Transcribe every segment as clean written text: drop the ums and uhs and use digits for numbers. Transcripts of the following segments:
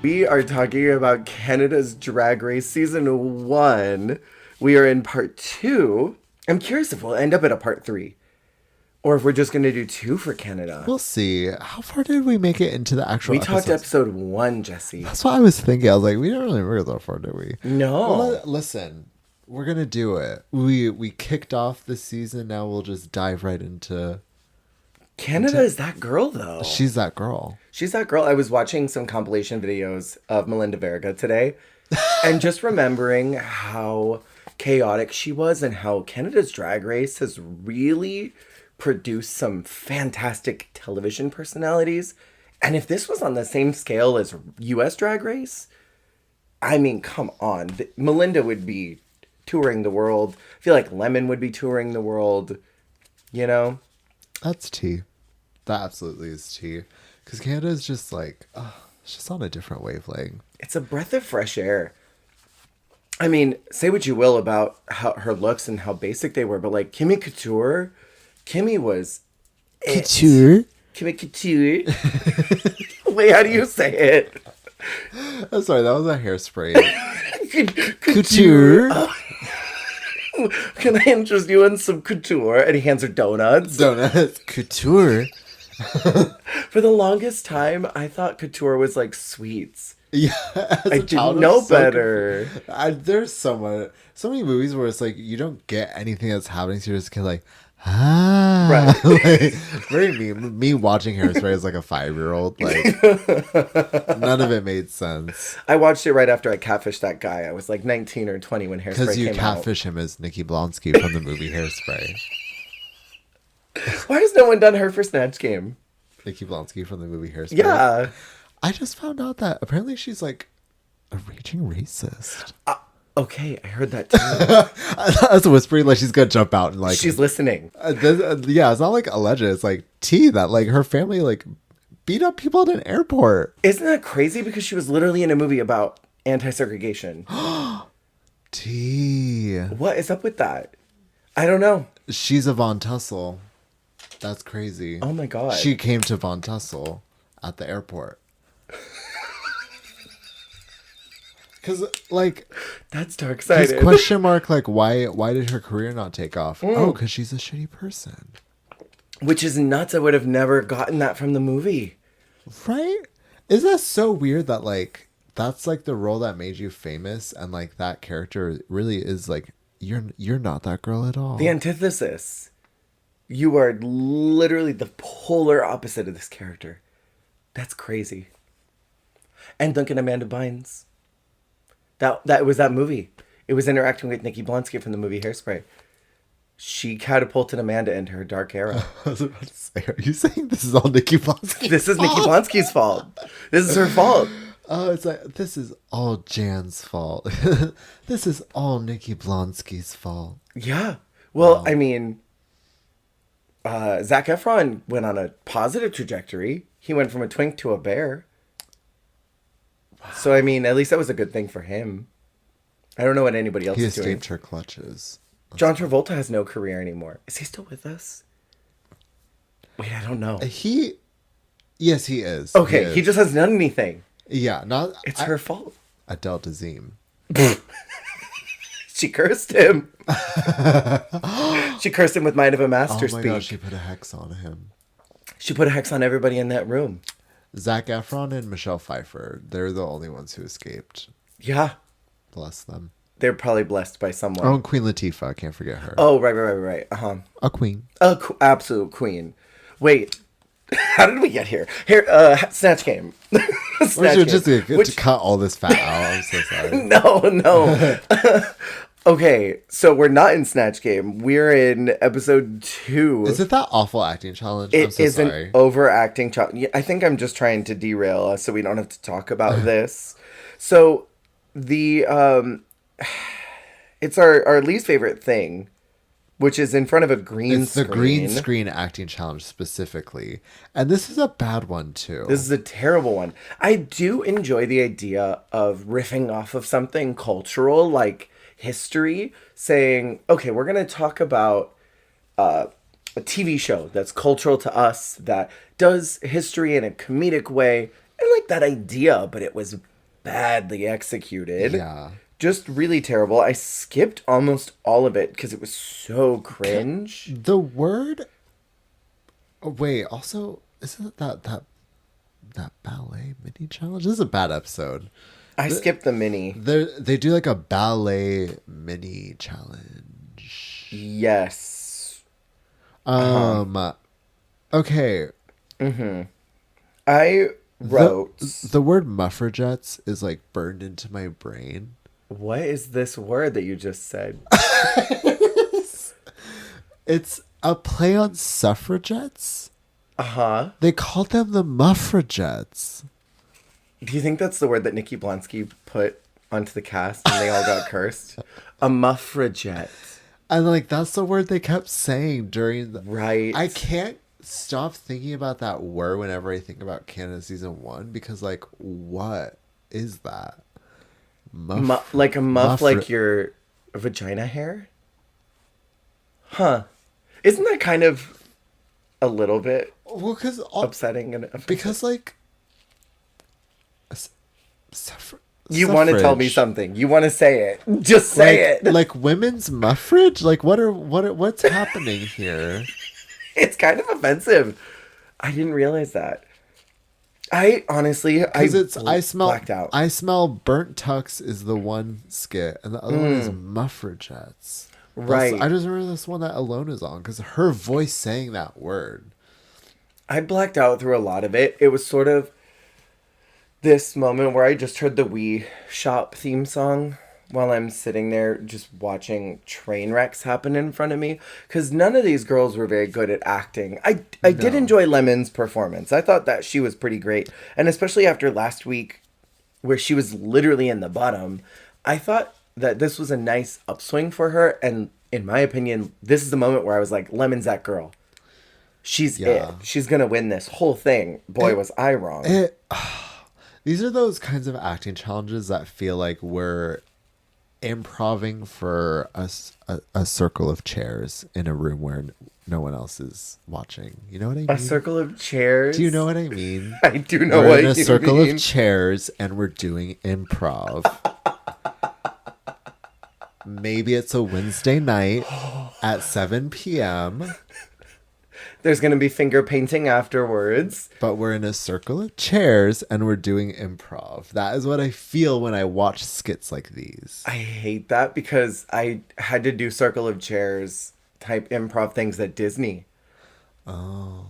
We are talking about Canada's Drag Race Season 1. We are in part 2. I'm curious if we'll end up at a part 3. Or if we're just going to do 2 for Canada. We'll see. How far did we make it into the actual We talked episode 1, Jesse. That's what I was thinking. I was like, we didn't really make it that far, did we? No. Well, listen, we're going to do it. We kicked off this season. Now we'll just dive right into... Canada is that girl, though. She's that girl. She's that girl. I was watching some compilation videos of Melinda Verga today. And just remembering how chaotic she was and how Canada's Drag Race has really produced some fantastic television personalities. And if this was on the same scale as US Drag Race, I mean, come on. Melinda would be touring the world. I feel like Lemon would be touring the world, you know? That's tea. That absolutely is tea. Because Canada is just like, it's just on a different wavelength. It's a breath of fresh air. I mean, say what you will about how her looks and how basic they were, but like Kimmy Couture, Kimmy was Couture? Kimmy Couture. Wait, how do you say it? I'm sorry, that was a hairspray. Couture. Can I interest you in some couture? And he hands her donuts. Donuts. Couture. For the longest time, I thought couture was like sweets. Yeah, I didn't know better. There's so many movies where it's like you don't get anything that's happening, so you're just kind of like, right. Like, very me watching Hairspray as like a 5-year-old, like none of it made sense. I watched it right after I catfished that guy. I was like 19 or 20 when Hairspray came out. Because you catfish him as Nikki Blonsky from the movie Hairspray. Why has no one done her for Snatch Game? Nikki Blonsky from the movie Hairspray. Yeah. I just found out that apparently she's like a raging racist. Okay, I heard that too. I was whispering like she's gonna jump out and like she's listening. Yeah, it's not like alleged. It's like tea that like her family like beat up people at an airport. Isn't that crazy? Because she was literally in a movie about anti-segregation. Tea. What is up with that? I don't know. She's a Von Tussle. That's crazy. Oh my god. She came to Von Tussle at the airport. Because, like... That's dark-sided. His question mark, like, why did her career not take off? Oh, because she's a shitty person. Which is nuts. I would have never gotten that from the movie. Right? Is that so weird that, like, that's, like, the role that made you famous, and, like, that character really is, like, you're not that girl at all. The antithesis. You are literally the polar opposite of this character. That's crazy. And Duncan Amanda Bynes. That was that movie. It was interacting with Nikki Blonsky from the movie Hairspray. She catapulted Amanda into her dark era. I was about to say, are you saying this is all Nikki Blonsky? This is Nikki Blonsky's fault. This is her fault. Oh, it's like, this is all Jan's fault. This is all Nikki Blonsky's fault. Yeah. Well, I mean, Zac Efron went on a positive trajectory. He went from a twink to a bear. Wow. So, I mean, at least that was a good thing for him. I don't know what anybody else is doing. He escaped her clutches. John Travolta has no career anymore. Is he still with us? Wait, I don't know. Yes, he is. Okay, he just hasn't done anything. Yeah, It's her fault. Adele Dazeem. She cursed him. She cursed him with Mind of a Master speak. Oh my god, she put a hex on him. She put a hex on everybody in that room. Zac Efron and Michelle Pfeiffer. They're the only ones who escaped. Yeah. Bless them. They're probably blessed by someone. Oh, and Queen Latifah. I can't forget her. Oh, right. Uh-huh. A queen. Absolute queen. Wait. How did we get here? Snatch Game. Snatch Game. Just to cut all this fat out. I'm so sorry. No. Okay, so we're not in Snatch Game. We're in episode 2. Is it that awful acting challenge? I'm so sorry. An overacting challenge. I think I'm just trying to derail us so we don't have to talk about this. So the it's our least favorite thing, which is in front of a green screen. It's the green screen acting challenge specifically. And this is a bad one too. This is a terrible one. I do enjoy the idea of riffing off of something cultural like history, saying, okay, we're going to talk about a TV show that's cultural to us, that does history in a comedic way, and like like that idea, but it was badly executed. Yeah. Just really terrible. I skipped almost all of it because it was so cringe. The word. Oh, wait. Also, isn't that ballet mini challenge? This is a bad episode. I skipped the mini. They do like a ballet mini challenge. Yes. Okay. I wrote. The word muffragettes is like burned into my brain. What is this word that you just said? It's a play on suffragettes. Uh-huh. They called them the muffragettes. Do you think that's the word that Nikki Blonsky put onto the cast and they all got cursed? A muffragette. And like that's the word they kept saying during the Right. I can't stop thinking about that word whenever I think about Canada season 1 because like what is that? Like a muff like your vagina hair? Huh. Isn't that kind of a little bit because upsetting and offensive? because like you want to tell me something. You want to say it. Just say it. Like women's muffrage? Like what's happening here? It's kind of offensive. I didn't realize that. I honestly, I smell blacked out. I smell burnt tux is the one skit, and the other one is muffragettes. Right. I just remember this one that Alone is on because her voice saying that word. I blacked out through a lot of it. It was sort of this moment where I just heard the Wii Shop theme song while I'm sitting there just watching train wrecks happen in front of me. Because none of these girls were very good at acting. I did enjoy Lemon's performance. I thought that she was pretty great. And especially after last week where she was literally in the bottom, I thought that this was a nice upswing for her. And in my opinion, this is the moment where I was like, Lemon's that girl. She's it. She's going to win this whole thing. Boy, was I wrong. These are those kinds of acting challenges that feel like we're improving for a circle of chairs in a room where no one else is watching. You know what I mean? A circle of chairs? Do you know what I mean? I do know we're what in you a circle mean. of chairs and we're doing improv. Maybe it's a Wednesday night at 7 p.m. There's going to be finger painting afterwards. But we're in a circle of chairs and we're doing improv. That is what I feel when I watch skits like these. I hate that because I had to do circle of chairs type improv things at Disney. Oh.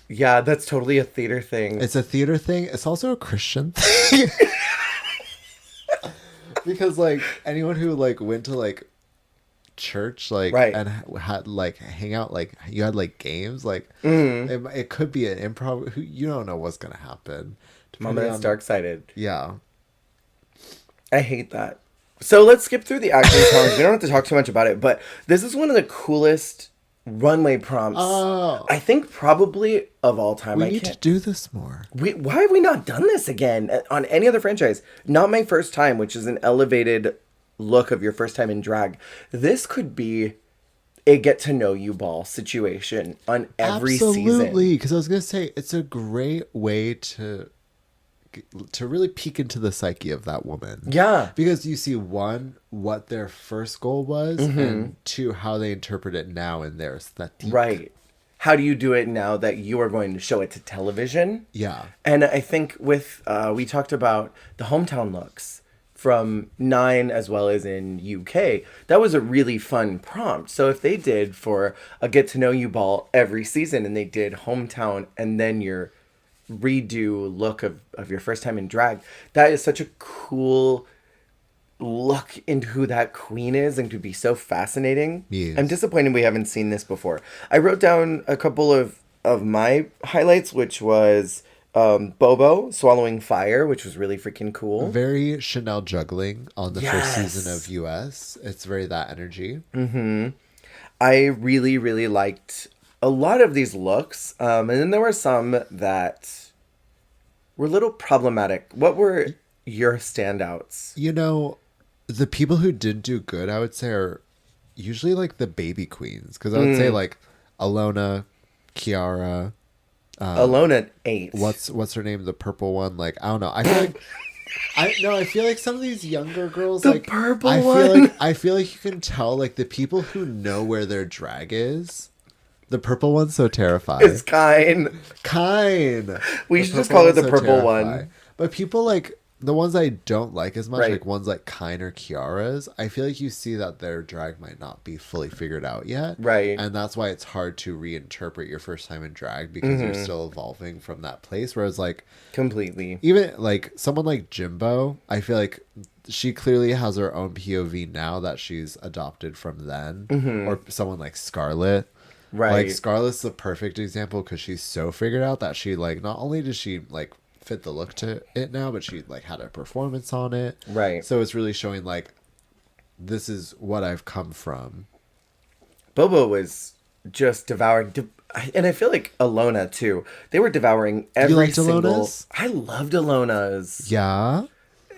Yeah, that's totally a theater thing. It's a theater thing. It's also a Christian thing. Because like anyone who like went to like church like and had like hang out like you had like games like it could be an improv. You don't know what's gonna happen. Mama, that's dark-sided. Yeah, I hate that. So let's skip through the acting challenge. We don't have to talk too much about it, but this is one of the coolest runway prompts I think probably of all time. We need to do this more. Why have we not done this again on any other franchise? Not My First Time, which is an elevated look of your first time in drag. This could be a get to know you ball situation on every season. Absolutely, because I was gonna say it's a great way to really peek into the psyche of that woman. Yeah, because you see one what their first goal was, and two how they interpret it now in their aesthetic. Right. How do you do it now that you are going to show it to television? Yeah, and I think with we talked about the hometown looks from 9 as well as in UK. That was a really fun prompt. So if they did for a get to know you ball every season and they did hometown and then your redo look of your first time in drag, that is such a cool look into who that queen is and could be so fascinating. Yes. I'm disappointed we haven't seen this before. I wrote down a couple of my highlights, which was Bobo swallowing fire, which was really freaking cool. Very Chanel juggling on the first season of US. It's very that energy. I really, really liked a lot of these looks. And then there were some that were a little problematic. What were your standouts? You know, the people who didn't do good, I would say, are usually like the baby queens. Because I would say like Alona, Kiara, Alone at 8. What's her name? The purple one. Like, I don't know. I feel like I feel like some of these younger girls, The like purple I feel like you can tell, like, the people who know where their drag is. The purple one's so terrifying. It's Kine. We should just call it the purple one. But people, like, the ones I don't like as much, Right. like ones like Kine or Kiara's, I feel like you see that their drag might not be fully figured out yet. Right. And that's why it's hard to reinterpret your first time in drag, because you're still evolving from that place. Whereas, like, Completely. even like someone like Jimbo, I feel like she clearly has her own POV now that she's adopted from then. Or someone like Scarlett. Right. Like, Scarlett's the perfect example because she's so figured out that she, like, not only does she, like, fit the look to it now, but she, like, had a performance on it. Right. So it's really showing, like, this is what I've come from. Bobo was just devouring. And I feel like Alona, too. They were devouring every liked single... Alona's? I loved Alona's. Yeah?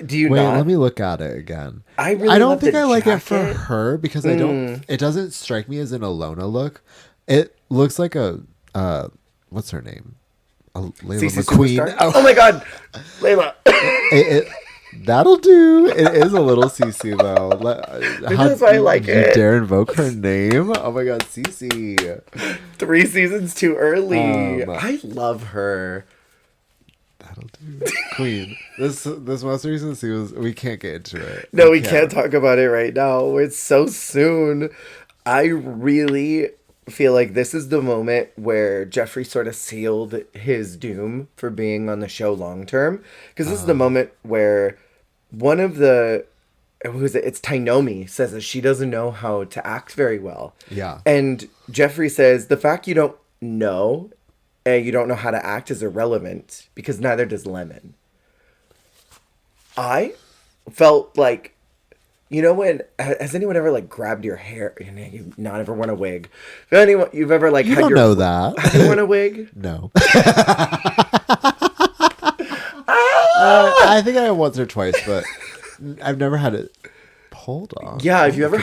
Do you Wait, not? let me look at it again. I really I don't love think the I like it for jacket. her because I don't... It doesn't strike me as an Alona look. It looks like a... what's her name? Layla CC McQueen. Superstar? Oh my god! Layla! That'll do. It is a little CC though. That's why I like you it. dare invoke her name? Oh my god, CC. 3 seasons too early. Um, I love her. That'll do. Queen. This most recent season was... We can't get into it. No, we can't talk about it right now. It's so soon. I really feel like this is the moment where Jeffrey sort of sealed his doom for being on the show long term. Because this is the moment where one of the... Who is it? It's Tainomi says that she doesn't know how to act very well. Yeah. And Jeffrey says, the fact you don't know and you don't know how to act is irrelevant because neither does Lemon. I felt like... You know when has anyone ever like grabbed your hair? You not ever worn a wig. If anyone you've ever like You had don't your know that. have you worn a wig? No. I think I have once or twice, but I've never had it pulled off. Yeah, if you ever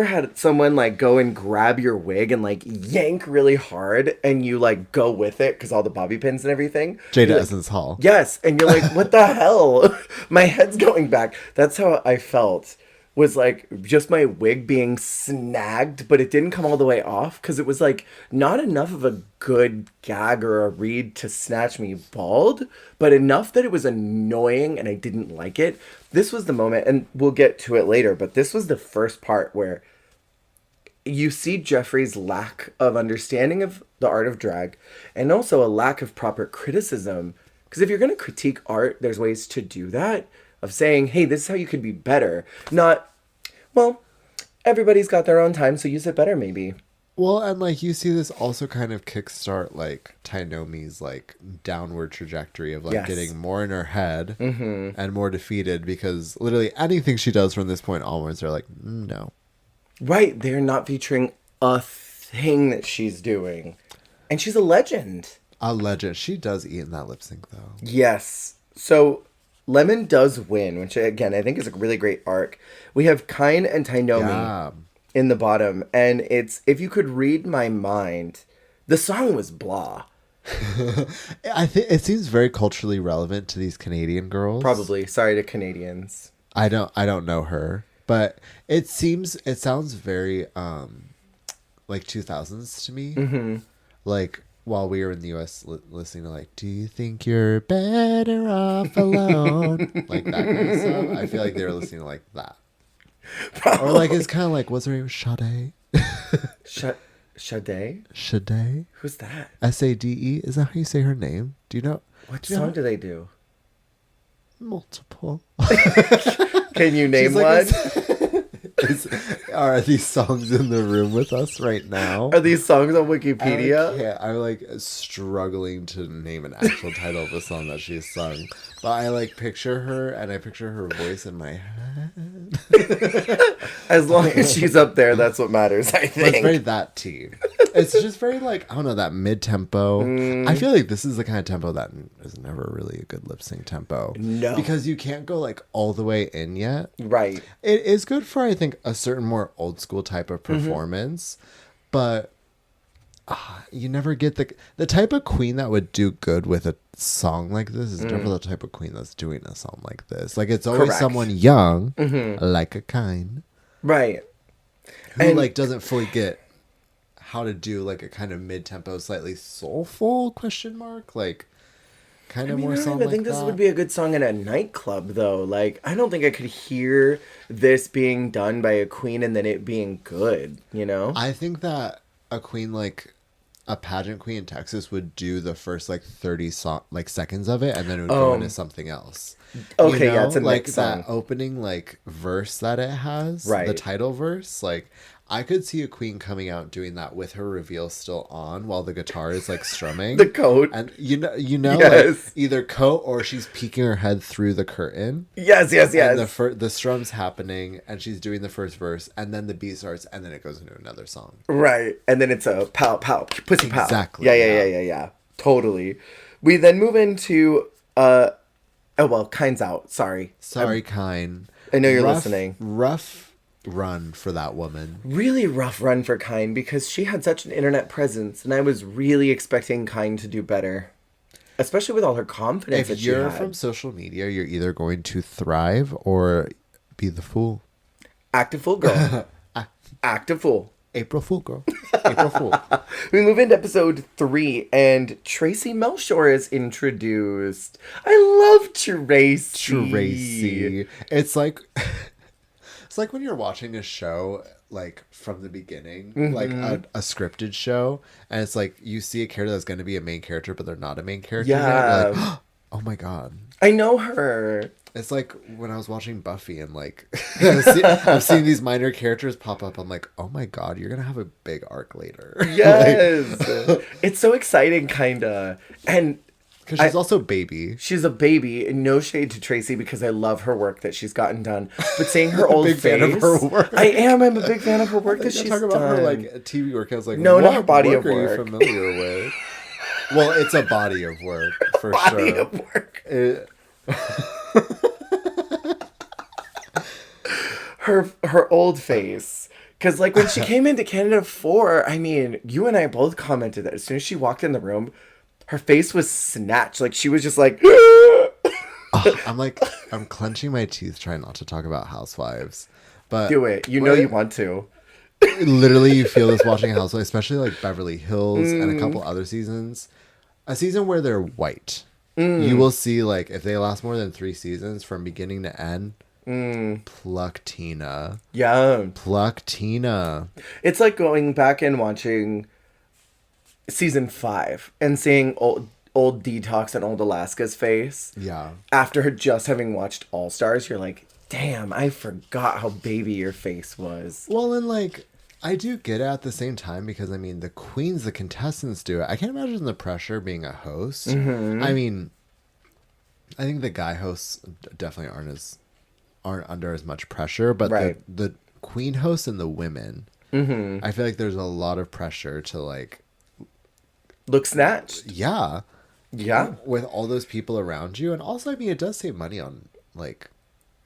had someone like go and grab your wig and like yank really hard and you like go with it because all the bobby pins and everything. Jada you're Essence Hall. Yes, and you're like, what the hell? My head's going back. That's how I felt. Was like just my wig being snagged, but it didn't come all the way off because it was like not enough of a good gag or a read to snatch me bald, but enough that it was annoying and I didn't like it. This was the moment, and we'll get to it later, but this was the first part where you see Jeffrey's lack of understanding of the art of drag and also a lack of proper criticism. Because if you're going to critique art, there's ways to do that. Of saying, hey, this is how you could be better. Not, well, everybody's got their own time, so use it better, maybe. Well, and like you see this also kind of kickstart like Tainomi's like downward trajectory of like Yes. getting more in her head and more defeated because literally anything she does from this point onwards are like, no. Right, they're not featuring a thing that she's doing. And she's a legend. A legend. She does eat in that lip sync though. Yes. So Lemon does win, which again, I think is a really great arc. We have Kine and Tainomi in the bottom. And it's, if you could read my mind, the song was blah. I think it seems very culturally relevant to these Canadian girls. Probably. Sorry to Canadians. I don't know her, but it sounds very like 2000s to me. Mm-hmm. Like while we were in the US listening to like, do you think you're better off alone? Like that kind of stuff. I feel like they were listening to like that. Probably. Or like it's kind of like, what's her name? Sade? Sade? Sade? Who's that? Sade? Is that how you say her name? Do you know? What song do they do? Multiple. Can you name one? Are these songs in the room with us right now? Are these songs on Wikipedia? I'm like struggling to name an actual title of a song that she's sung. But I like picture her and I picture her voice in my head. As long as she's up there, that's what matters, I But think. it's very that tea. It's just very like, I don't know, that mid-tempo. I feel like this is the kind of tempo that is never really a good lip sync tempo. No. Because you can't go like all the way in yet. Right. It is good for, I think, a certain more old school type of performance. But you never get the type of queen that would do good with a song like this is never the type of queen that's doing a song like this. Like, it's always Correct. someone young, like a kind, Right. who And- like doesn't fully get how to do like a kind of mid-tempo, slightly soulful question mark, like kind of more I don't song even like think this that. would be a good song in a nightclub, though. Like, I don't think I could hear this being done by a queen and then it being good, you know? I think that a queen like a pageant queen in Texas would do the first like 30 seconds of it, and then it would go into something else. Okay, yeah, it's a like mix that song. opening like verse that it has, the Right. title verse. Like, I could see a queen coming out doing that with her reveal still on while the guitar is like strumming The coat. and you know, Yes. like either coat or she's peeking her head through the curtain. Yes, yes, yes. And the strum's happening, and she's doing the first verse, and then the beat starts, and then it goes into another song. Right. And then it's a pow, pow, pussy pow. Exactly, Yeah. Totally. We then move into, Kind's out. Sorry. Sorry, Kine. I know you're listening. Rough run for that woman. Really rough run for Kind because she had such an internet presence, and I was really expecting Kind to do better. Especially with all her confidence that If she you're had. from social media, you're either going to thrive or be the fool. Act a fool, girl. Act a fool. April Fool, girl. April Fool. We move into episode 3, and Tracy Melchior is introduced. I love Tracy. Tracy. It's like when you're watching a show like from the beginning, like a scripted show, and it's like you see a character that's going to be a main character, but they're not a main character. Yeah. You're like, oh my god. I know her. It's like when I was watching Buffy and like I'm seeing these minor characters pop up. I'm like, oh my god, you're gonna have a big arc later. Yes. It's so exciting, kinda. And Because she's also baby. she's a baby, and no shade to Tracy because I love her work that she's gotten done. But seeing her old big face, fan of her work. I'm a big fan of her work that she's Talk about done. her like TV work. I was like, No, what not her body work of are work. you familiar with? Well, it's a body of work for body sure. of work. Her old face. Because, like, when she came into Canada 4, I mean, you and I both commented that as soon as she walked in the room, her face was snatched. Like, she was just like... I'm clenching my teeth trying not to talk about Housewives. But Do it. You know you want to. literally, you feel this watching Housewives, especially like Beverly Hills and a couple other seasons. A season where they're white. You will see, like, if they last more than 3 seasons from beginning to end, pluck Tina. Yeah. Pluck Tina. It's like going back and watching season 5 and seeing old Detox and old Alaska's face. Yeah. After her just having watched All Stars, you're like, damn, I forgot how baby your face was. Well, and like, I do get it at the same time because, I mean, the queens, the contestants do it. I can't imagine the pressure being a host. I mean, I think the guy hosts definitely aren't under as much pressure, but Right. the queen hosts and the women, I feel like there's a lot of pressure to like, Look snatched. yeah, with all those people around you. And also, I mean, it does save money on like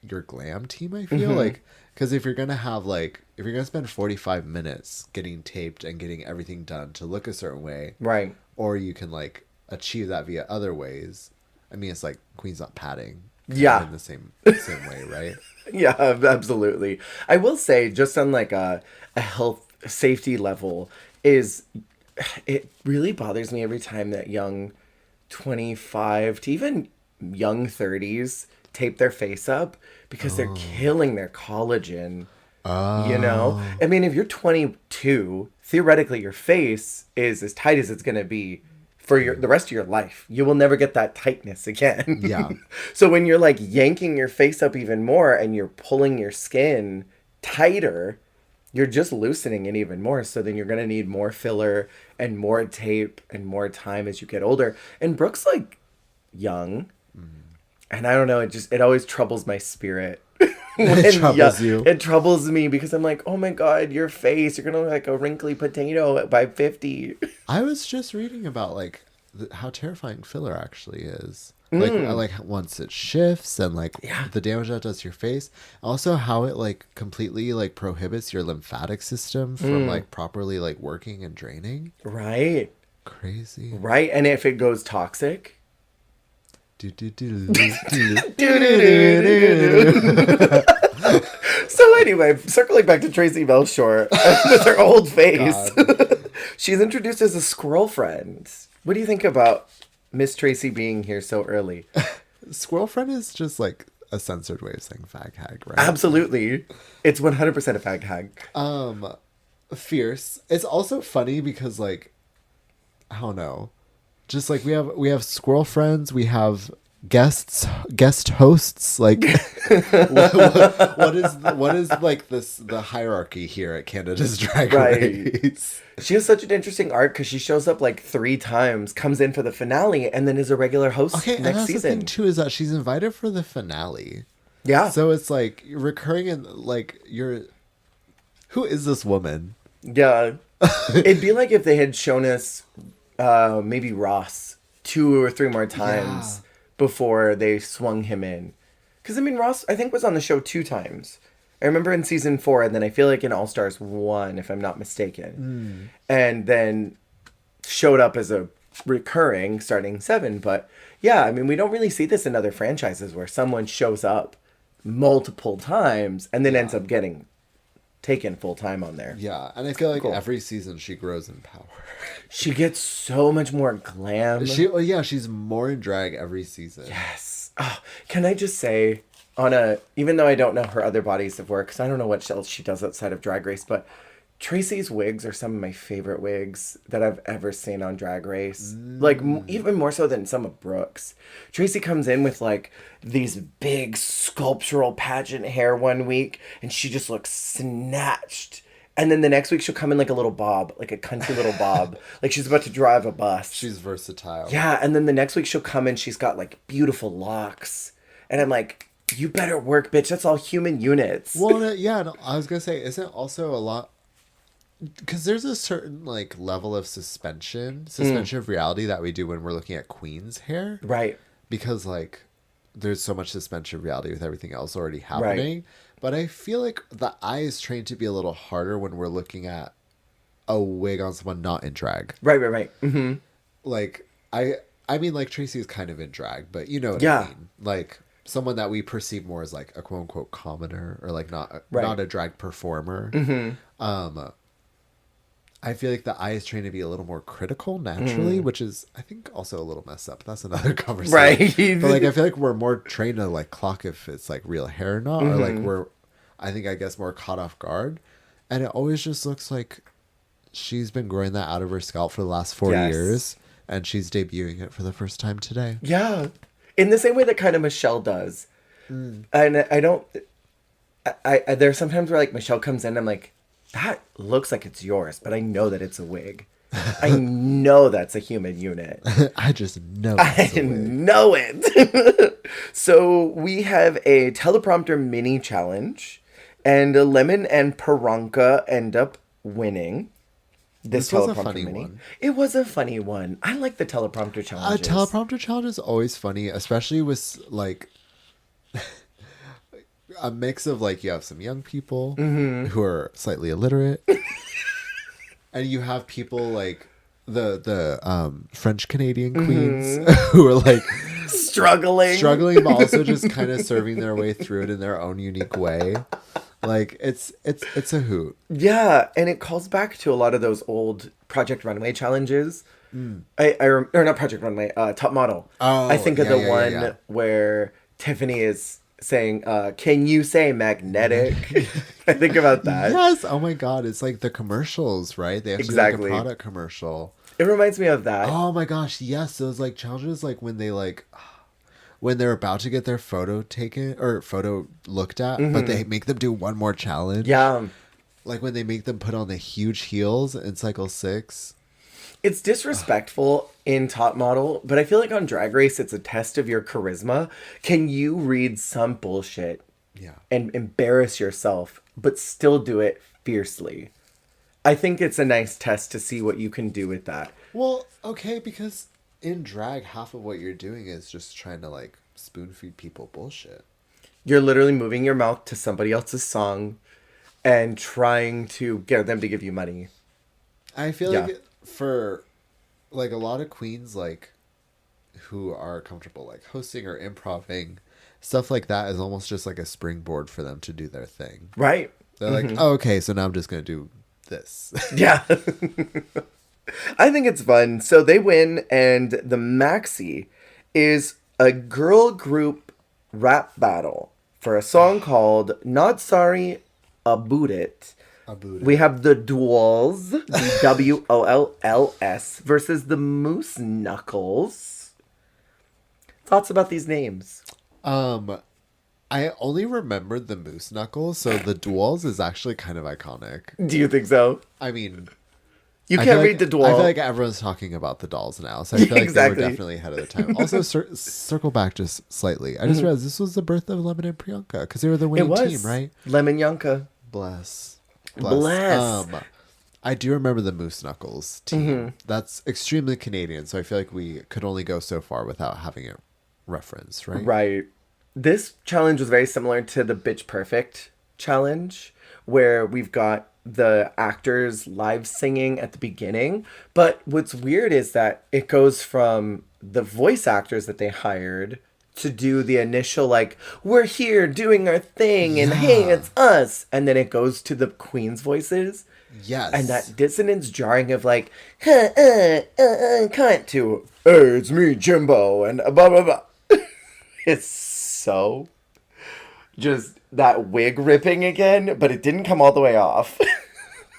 your glam team, I feel like, because if you're going to spend 45 minutes getting taped and getting everything done to look a certain way, Right. or you can like achieve that via other ways. I mean, it's like Queen's not padding. Yeah. In the same way, right? Yeah, absolutely. I will say, just on like a health safety level, is it really bothers me every time that young 25 to even young 30s tape their face up because they're killing their collagen. You know? I mean, if you're 22, theoretically your face is as tight as it's going to be for the rest of your life. You will never get that tightness again. Yeah. So when you're like yanking your face up even more and you're pulling your skin tighter, you're just loosening it even more. So then you're going to need more filler and more tape and more time as you get older. And Brooke's like young. And I don't know, it always troubles my spirit. It troubles you. It troubles me because I'm like, oh my God, your face, you're going to look like a wrinkly potato by 50. I was just reading about like how terrifying filler actually is. Like once it shifts and like the damage that does to your face. Also how it like completely like prohibits your lymphatic system from like properly like working and draining. Right. Crazy. Right. And if it goes toxic. So anyway, circling back to Tracy Melshore with her old face. She's introduced as a squirrel friend. What do you think about Miss Tracy being here so early? Squirrel friend is just like a censored way of saying fag hag, right? Absolutely. It's 100% a fag hag. Fierce. It's also funny because like I don't know. Just like we have squirrel friends, we have guest hosts. Like what is like the hierarchy here at Canada's Drag Race? She has such an interesting arc because she shows up like 3 times, comes in for the finale, and then is a regular host next and that's season. The thing too is that she's invited for the finale. Yeah. So it's like recurring and like who is this woman? Yeah. It'd be like if they had shown us maybe Ross 2 or 3 more times before they swung him in. Because, I mean, Ross, I think, was on the show 2 times. I remember in season 4, and then I feel like in All Stars 1, if I'm not mistaken. And then showed up as a recurring starting 7. But, yeah, I mean, we don't really see this in other franchises where someone shows up multiple times and then ends up getting taken full time on there. Yeah, and I feel like every season she grows in power. She gets so much more glam. She's more in drag every season. Yes. Oh, can I just say, even though I don't know her other bodies of work, because I don't know what else she does outside of Drag Race, but Tracy's wigs are some of my favorite wigs that I've ever seen on Drag Race. Like, even more so than some of Brooke's. Tracy comes in with, like, these big sculptural pageant hair one week, and she just looks snatched. And then the next week, she'll come in like a little bob, like a country little bob. Like she's about to drive a bus. She's versatile. Yeah, and then the next week, she'll come in, she's got, like, beautiful locks. And I'm like, you better work, bitch. That's all human units. Well, yeah, no, I was going to say, isn't also a lot... Because there's a certain like level of suspension of reality that we do when we're looking at Queen's hair. Right. Because like there's so much suspension of reality with everything else already happening. Right. But I feel like the eye is trained to be a little harder when we're looking at a wig on someone not in drag. Right. Mm-hmm. Like, I mean, like, Tracy is kind of in drag, but you know what I mean. Like, someone that we perceive more as, like, a quote-unquote commoner or, like, not a drag performer. Mm-hmm. I feel like the eye is trained to be a little more critical naturally, which is, I think, also a little messed up. That's another conversation. Right. But, like, I feel like we're more trained to, like, clock if it's, like, real hair or not. Or, like, we're, I guess, more caught off guard. And it always just looks like she's been growing that out of her scalp for the last 4 years. And she's debuting it for the first time today. Yeah. In the same way that kind of Michelle does. And I don't... There's sometimes where, like, Michelle comes in, I'm like, that looks like it's yours, but I know that it's a wig. I know that's a human unit. I just know it's a wig. Know it. So we have a teleprompter mini challenge, and Lemon and Paranka end up winning. This was a funny one. It was a funny one. I like the teleprompter challenges. A teleprompter challenge is always funny, especially with, like... a mix of, like, you have some young people who are slightly illiterate, and you have people like the French Canadian queens who are like struggling, but also just kind of serving their way through it in their own unique way. Like it's a hoot. Yeah, and it calls back to a lot of those old Project Runway challenges. Or not Project Runway, Top Model. Oh, I think of the one where Tiffany is saying, can you say magnetic? I think about that. Yes. Oh my God. It's like the commercials, right? They actually make a product commercial. It reminds me of that. Oh my gosh. Yes. Those like challenges, like when they're about to get their photo taken or photo looked at, but they make them do one more challenge. Yeah. Like when they make them put on the huge heels in cycle 6. It's disrespectful in Top Model, but I feel like on Drag Race, it's a test of your charisma. Can you read some bullshit and embarrass yourself, but still do it fiercely? I think it's a nice test to see what you can do with that. Well, okay, because in drag, half of what you're doing is just trying to like spoon feed people bullshit. You're literally moving your mouth to somebody else's song and trying to get them to give you money. I feel like for like a lot of queens like who are comfortable like hosting or improving, stuff like that is almost just like a springboard for them to do their thing. Right. They're like, oh, okay, so now I'm just gonna do this. Yeah. I think it's fun. So they win, and the maxi is a girl group rap battle for a song called Not Sorry About It. We have the Duels, Wolls, versus the Moose Knuckles. Thoughts about these names? I only remembered the Moose Knuckles, so the Duels is actually kind of iconic. Do you think so? I mean, you can't read the Duel. I feel like everyone's talking about the dolls now, so I feel like they were definitely ahead of the time. Also, circle back just slightly. I just realized this was the birth of Lemon and Priyanka, because they were the winning team, right? Lemon Yanka. Bless. I do remember the Moose Knuckles team. That's extremely Canadian, so I feel like we could only go so far without having it referenced, right? Right. This challenge was very similar to the Bitch Perfect challenge, where we've got the actors live singing at the beginning. But what's weird is that it goes from the voice actors that they hired to do the initial, like, we're here doing our thing, and hey, it's us. And then it goes to the queen's voices. Yes. And that dissonance jarring of, like, cunt to, hey, it's me, Jimbo, and blah, blah, blah. It's so just that wig ripping again, but it didn't come all the way off.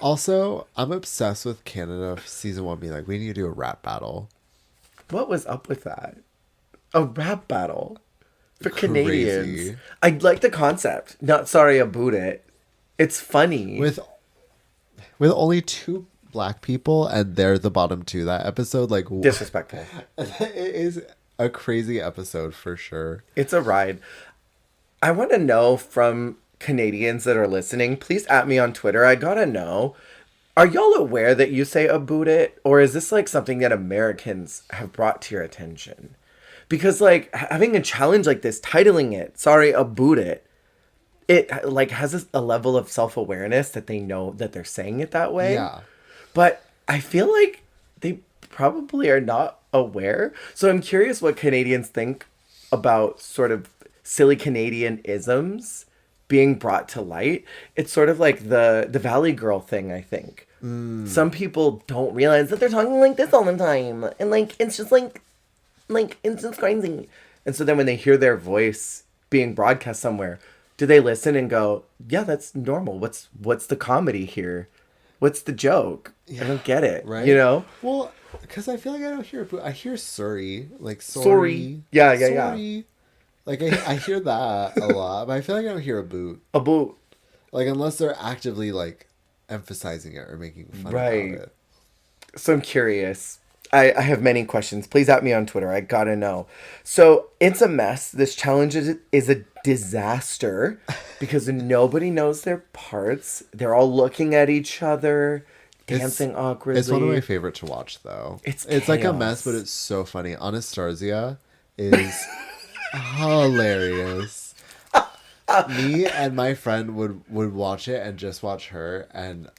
Also, I'm obsessed with Canada season 1 being like, we need to do a rap battle. What was up with that? A rap battle for Canadians. I like the concept. Not sorry about it. It's funny. With only 2 black people and they're the bottom 2 that episode, like disrespectful. It is a crazy episode for sure. It's a ride. I want to know from Canadians that are listening, please at me on Twitter. I gotta know, are y'all aware that you say about it? Or is this like something that Americans have brought to your attention? Because like having a challenge like this, titling it, sorry about it, it like has a level of self-awareness that they know that they're saying it that way. Yeah. But I feel like they probably are not aware. So I'm curious what Canadians think about sort of silly Canadian isms being brought to light. It's sort of like the Valley Girl thing, I think. Some people don't realize that they're talking like this all the time. And like, it's just like it's just crazy. And so then when they hear their voice being broadcast somewhere, do they listen and go, yeah, that's normal. What's the comedy here? What's the joke? Yeah, I don't get it. Right. You know? Well, because I feel like I don't hear I hear sorry. Like sorry. Yeah. Like I hear that a lot, but I feel like I don't hear a boot. A boot. Like unless they're actively like emphasizing it or making fun about it. So I'm curious. I have many questions. Please at me on Twitter. I gotta know. So it's a mess. This challenge is a disaster because nobody knows their parts. They're all looking at each other, dancing awkwardly. It's one of my favorite to watch, though. It's like a mess, but it's so funny. Anastasia is hilarious. Me and my friend would watch it and just watch her and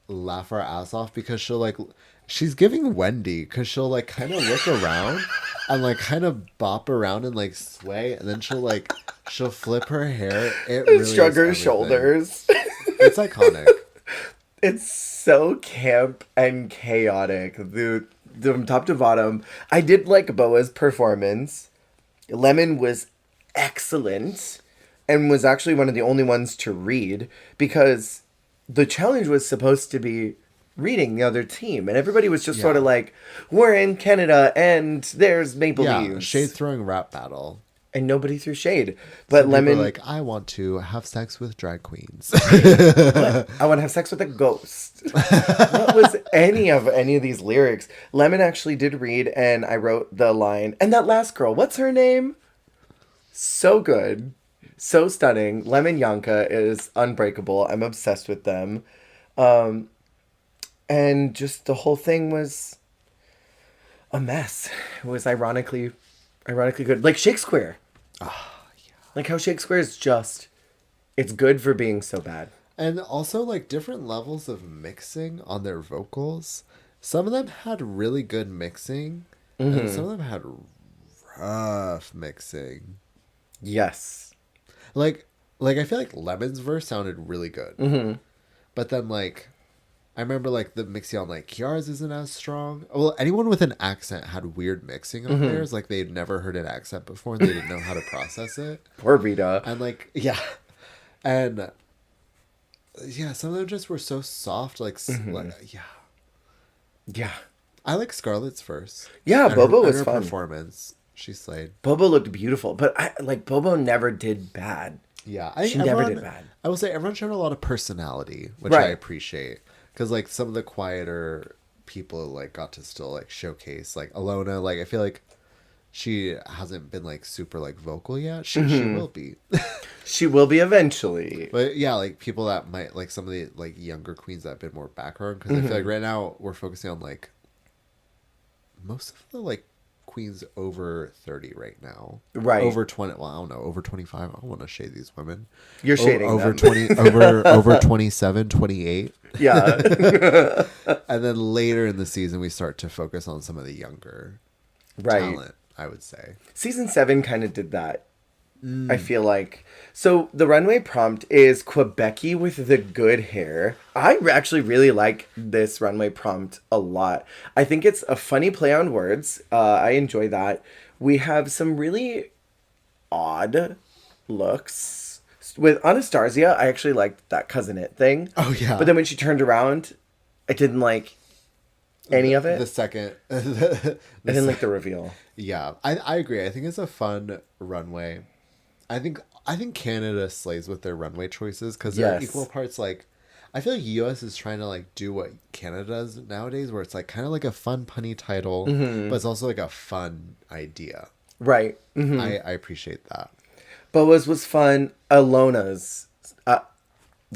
laugh our ass off because she's giving Wendy because she'll like kind of look around and like kind of bop around and like sway and then she'll flip her hair. It really shrug her shoulders. It's iconic. It's so camp and chaotic. From top to bottom. I did like Boa's performance. Lemon was excellent and was actually one of the only ones to read because the challenge was supposed to be reading the other team, and everybody was just sort of like, we're in Canada and there's Maple Leaves. Shade throwing rap battle. And nobody threw shade. But Some Lemon, like, I want to have sex with drag queens. I want to have sex with a ghost. What was any of these lyrics? Lemon actually did read, and I wrote the line, and that last girl, what's her name? So good. So stunning. Lemon Yanka is unbreakable. I'm obsessed with them. And just the whole thing was a mess. It was ironically good. Like Shakespeare. Ah, yeah. Like how Shakespeare is just, it's good for being so bad. And also, like, different levels of mixing on their vocals. Some of them had really good mixing, and some of them had rough mixing. Yes. Like I feel like Lemon's verse sounded really good. But then, like, I remember, like, the mixing on, like, Kiara's isn't as strong. Well, anyone with an accent had weird mixing of theirs. Like, they'd never heard an accent before, and they didn't know how to process it. Poor Rita. And, like, yeah. And, yeah, some of them just were so soft. Like, yeah. Yeah. I like Scarlett's verse. Yeah, And Bobo was her fun. performance. She slayed. Bobo looked beautiful, but Bobo never did bad. Yeah. She never did bad. I will say everyone showed a lot of personality, which Right. I appreciate. Because, like, some of the quieter people, like, got to still, like, showcase. Like, Alona, like, I feel like she hasn't been, like, super, like, vocal yet. She will be. She will be eventually. But, yeah, like, people that might, like, some of the, like, younger queens that have been more background. Because I feel like right now we're focusing on, like, most of the, like, queens over 30 right now. Right. Over 20. Well, I don't know. Over 25. I don't want to shade these women. You're shading over them. 20 over 27, 28. Yeah. And then later in the season we start to focus on some of the younger Right. talent, I would say. Season 7 kind of did that. I feel like. So the runway prompt is Quebecy with the good hair. I actually really like this runway prompt a lot. I think it's a funny play on words. I enjoy that. We have some really odd looks. With Anastasia, I actually liked that cousin it thing. Oh, yeah. But then when she turned around, I didn't like any of it. The second. I didn't like the reveal. Yeah, I agree. I think it's a fun runway. I think Canada slays with their runway choices because they're Yes. equal parts. Like, I feel like US is trying to like do what Canada does nowadays, where it's like kind of like a fun punny title, but it's also like a fun idea. Right. I appreciate that. Boa's was fun. Alona's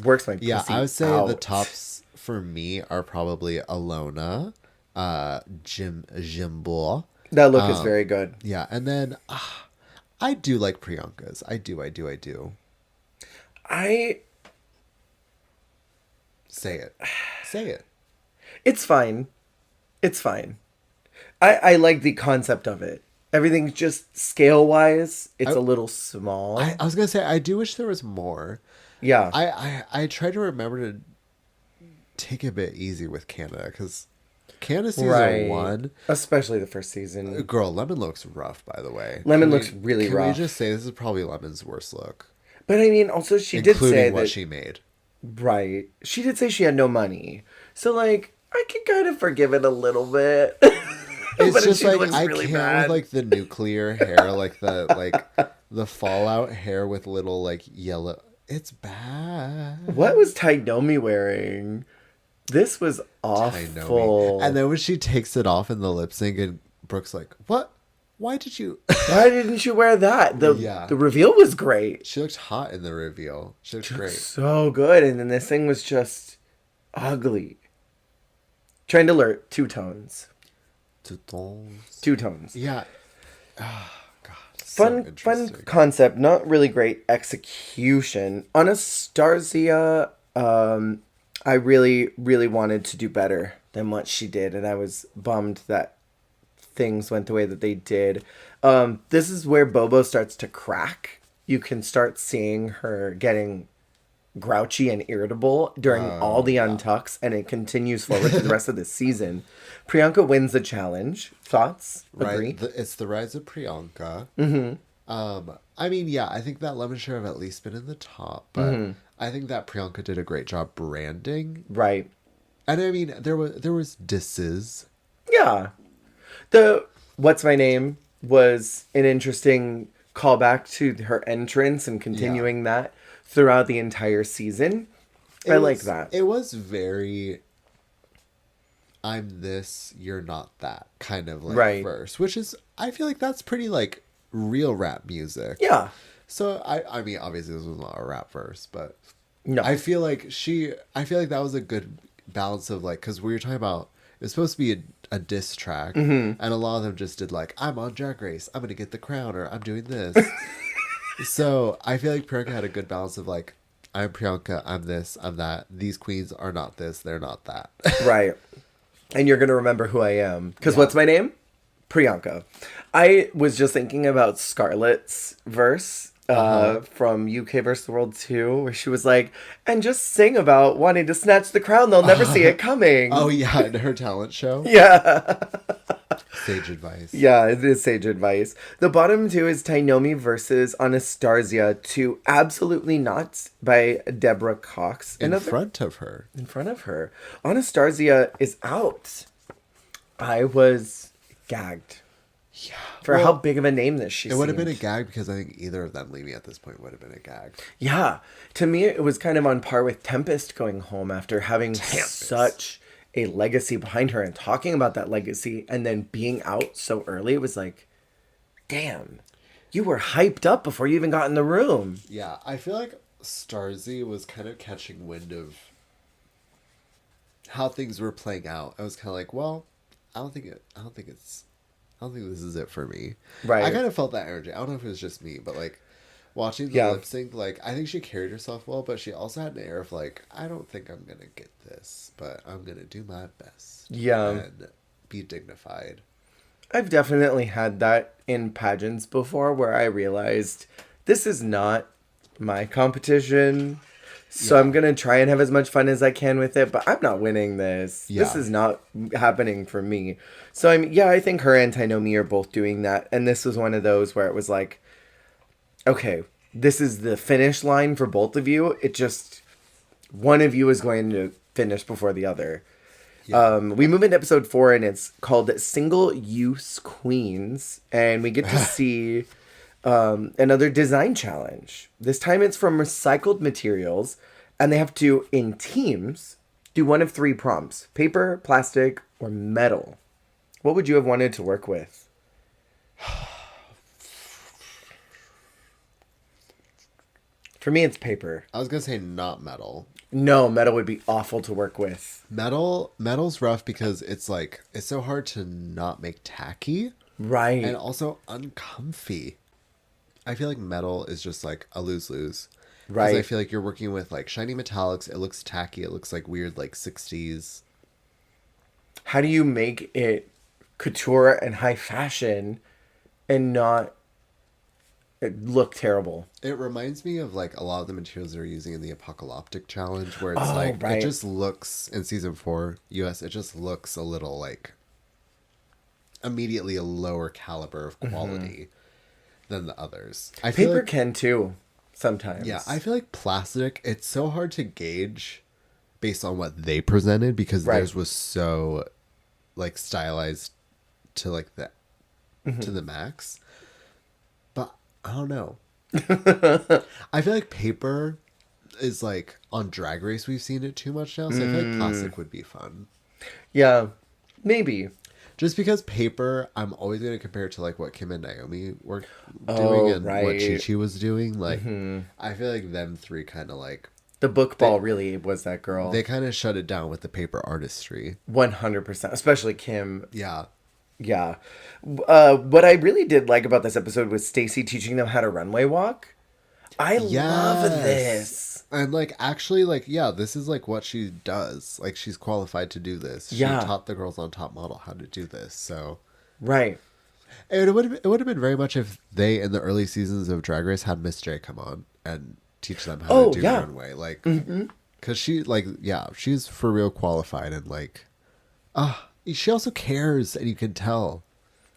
works my Yeah, pussy I would say out. the tops for me are probably Alona, Jimbo. That look is very good. Yeah, and then I do like Priyanka's. I do. Say it. It's fine. It's fine. I like the concept of it. Everything's just scale wise, it's a little small. I was gonna say I do wish there was more. Yeah. I try to remember to take a bit easy with Canada because Canada season 1, especially the first season. girl, Lemon looks rough. By the way, Lemon looks really can rough. we just say this is probably Lemon's worst look, But I mean, also she did including say what that she made. right. She did say she had no money, so like I can kind of forgive it a little bit. It's But just she like looks I really can't bad. with like the nuclear hair, like the fallout hair with little like yellow. It's bad. What was Tainomi wearing? This was I know awful. me. And then when she takes it off in the lip sync, and Brooke's like, "What? Why did you?" Why didn't you wear that? The reveal was great. She looked hot in the reveal. She looked great. So good. And then this thing was just ugly. Trying to learn two tones. Two tones. Yeah. Oh, God. So Fun interesting. concept, not really great execution. Anastasia, I really, really wanted to do better than what she did, and I was bummed that things went the way that they did. This is where Bobo starts to crack. You can start seeing her getting grouchy and irritable during all the untucks, and it continues forward to the rest of the season. Priyanka wins the challenge. Thoughts? Agree? Right. It's the rise of Priyanka. Mm-hmm. I mean, yeah, I think that Lemon should have at least been in the top, but I think that Priyanka did a great job branding. Right. And I mean, there was disses. Yeah. The What's My Name was an interesting callback to her entrance and continuing that throughout the entire season. I like that. It was very I'm this, you're not that kind of like verse, which is I feel like that's pretty like real rap music. Yeah. So I mean obviously this was not a rap verse, but No. I feel like that was a good balance of like, because we were talking about was supposed to be a diss track, and a lot of them just did like, I'm on Drag Race, I'm gonna get the crown, or I'm doing this. So I feel like Priyanka had a good balance of like, I'm Priyanka, I'm this, I'm that. These queens are not this, they're not that. Right. And you're going to remember who I am. Because Yeah. what's my name? Priyanka. I was just thinking about Scarlett's verse from UK vs. the World 2, where she was like, and just sing about wanting to snatch the crown. They'll never see it coming. Oh yeah, in her talent show. Yeah. Sage advice. Yeah, it is sage advice. The bottom two is Tainomi versus Anastasia to Absolutely Not by Deborah Cox. In front of her. In front of her. Anastasia is out. I was gagged. Yeah. For how big of a name this she It would have been a seemed. gag because I think either of them leaving at this point would have been a gag. Yeah. To me, it was kind of on par with Tempest going home after having such a legacy behind her and talking about that legacy and then being out so early. It was like, damn, you were hyped up before you even got in the room. Yeah, I feel like Starzy was kind of catching wind of how things were playing out. I was kind of like, well, I don't think this is it for me. Right. I kind of felt that energy. I don't know if it was just me, but like watching the lip sync, like I think she carried herself well, but she also had an air of like, I don't think I'm gonna get this, but I'm gonna do my best. Yeah. And be dignified. I've definitely had that in pageants before where I realized this is not my competition. So I'm going to try and have as much fun as I can with it, but I'm not winning this. Yeah. This is not happening for me. So I think her and Tainomi are both doing that. And this was one of those where it was like, okay, this is the finish line for both of you. It just, one of you is going to finish before the other. Yeah. We move into episode 4 and it's called Single Use Queens. And we get to see another design challenge. This time it's from recycled materials. And they have to, in teams, do one of 3 prompts. Paper, plastic, or metal. What would you have wanted to work with? For me, it's paper. I was gonna say not metal. No, metal would be awful to work with. Metal's rough because it's like it's so hard to not make tacky. Right. And also uncomfy. I feel like metal is just like a lose-lose. Right. I feel like you're working with like shiny metallics. It looks tacky. It looks like weird like 60s. How do you make it couture and high fashion and not look terrible? It reminds me of like a lot of the materials they're using in the Apocalyptic Challenge where it's right. it just looks in season 4 US, it just looks a little like immediately a lower caliber of quality than the others. I feel Paper like, can too, sometimes. yeah, I feel like plastic, it's so hard to gauge based on what they presented because theirs was so like stylized to like the to the max. But I don't know. I feel like paper is like on Drag Race we've seen it too much now, so I feel like plastic would be fun. Yeah, maybe. Just because paper, I'm always going to compare it to like what Kim and Naomi were doing and what Chi Chi was doing. Like, I feel like them 3 kind of like The book ball really was that girl. they kind of shut it down with the paper artistry. 100%, especially Kim. Yeah. Yeah. What I really did like about this episode was Stacey teaching them how to runway walk. I love this. And like actually like yeah, this is like what she does. Like she's qualified to do this. She Yeah. taught the girls on Top Model how to do this. So Right. it would have been very much if they in the early seasons of Drag Race had Miss J come on and teach them how to do the runway. Like cuz she like she's for real qualified and like she also cares and you can tell.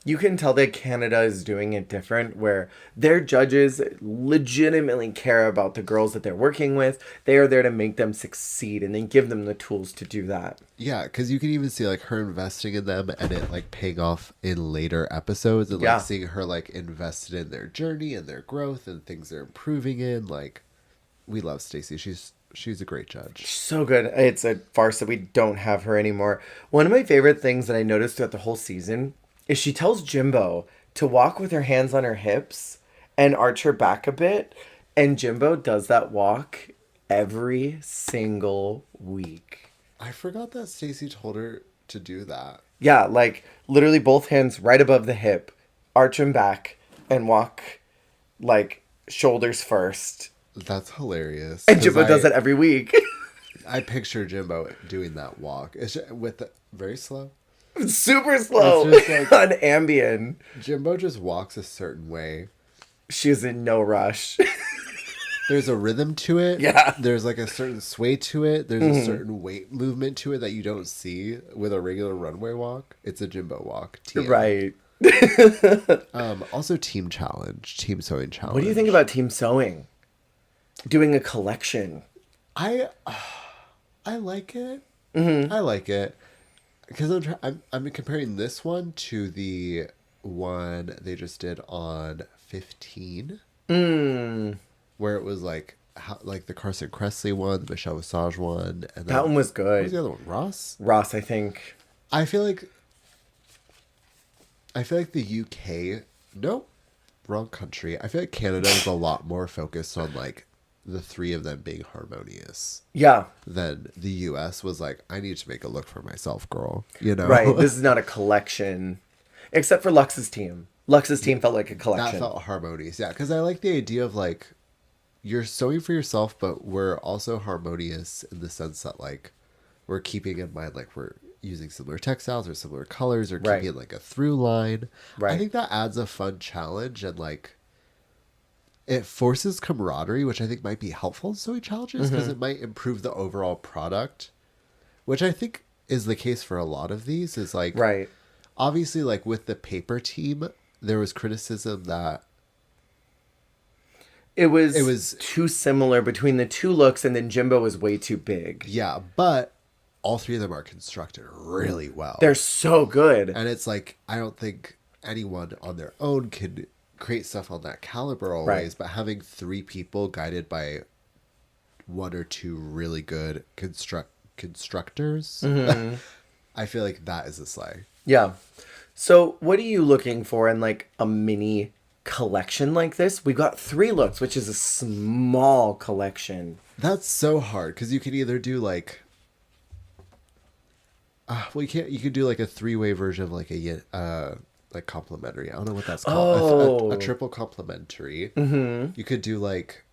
You can tell that Canada is doing it different, where their judges legitimately care about the girls that they're working with. They are there to make them succeed and then give them the tools to do that. Yeah, because you can even see like her investing in them and it like paying off in later episodes and like seeing her like invested in their journey and their growth and things they're improving in. Like, we love Stacey. She's a great judge. So good. It's a farce that we don't have her anymore. One of my favorite things that I noticed throughout the whole season is she tells Jimbo to walk with her hands on her hips and arch her back a bit. And Jimbo does that walk every single week. I forgot that Stacey told her to do that. Yeah, like literally both hands right above the hip, arch them back, and walk like shoulders first. That's hilarious. And Jimbo does it every week. I picture Jimbo doing that walk. It's just, very slow. Super slow It's just like, on Ambien. Jimbo just walks a certain way. She is in no rush. There's a rhythm to it. Yeah. There's like a certain sway to it. There's a certain weight movement to it that you don't see with a regular runway walk. It's a Jimbo walk. TM. Right. Also team challenge, team sewing challenge. What do you think about team sewing? Doing a collection. I like it. I like it because I'm comparing this one to the one they just did on 15, where it was like the Carson Kressley one, the Michelle Visage one, and That one was good. What was the other one? Ross, I think. I feel like the UK. Nope, wrong country. I feel like Canada was a lot more focused on like the three of them being harmonious. Yeah. Then the US was like, I need to make a look for myself, girl. You know? Right. This is not a collection. Except for Lux's team. Lux's team felt like a collection. That felt harmonious. Yeah, because I like the idea of like, you're sewing for yourself, but we're also harmonious in the sense that like, we're keeping in mind like we're using similar textiles or similar colors or keeping like a through line. Right. I think that adds a fun challenge and like, it forces camaraderie, which I think might be helpful in sewing challenges because it might improve the overall product, which I think is the case for a lot of these. Is like, obviously, like with the paper team, there was criticism that it was too similar between the two looks, and then Jimbo was way too big. Yeah, but all three of them are constructed really well. They're so good, and it's like I don't think anyone on their own could create stuff on that caliber always, but having three people guided by one or two really good constructors, I feel like that is a slay. Yeah. So what are you looking for in like a mini collection like this? We've got 3 looks, which is a small collection. That's so hard because you can either do like you could do like a 3-way version of like a like complimentary. I don't know what that's called. A triple complimentary. You could do like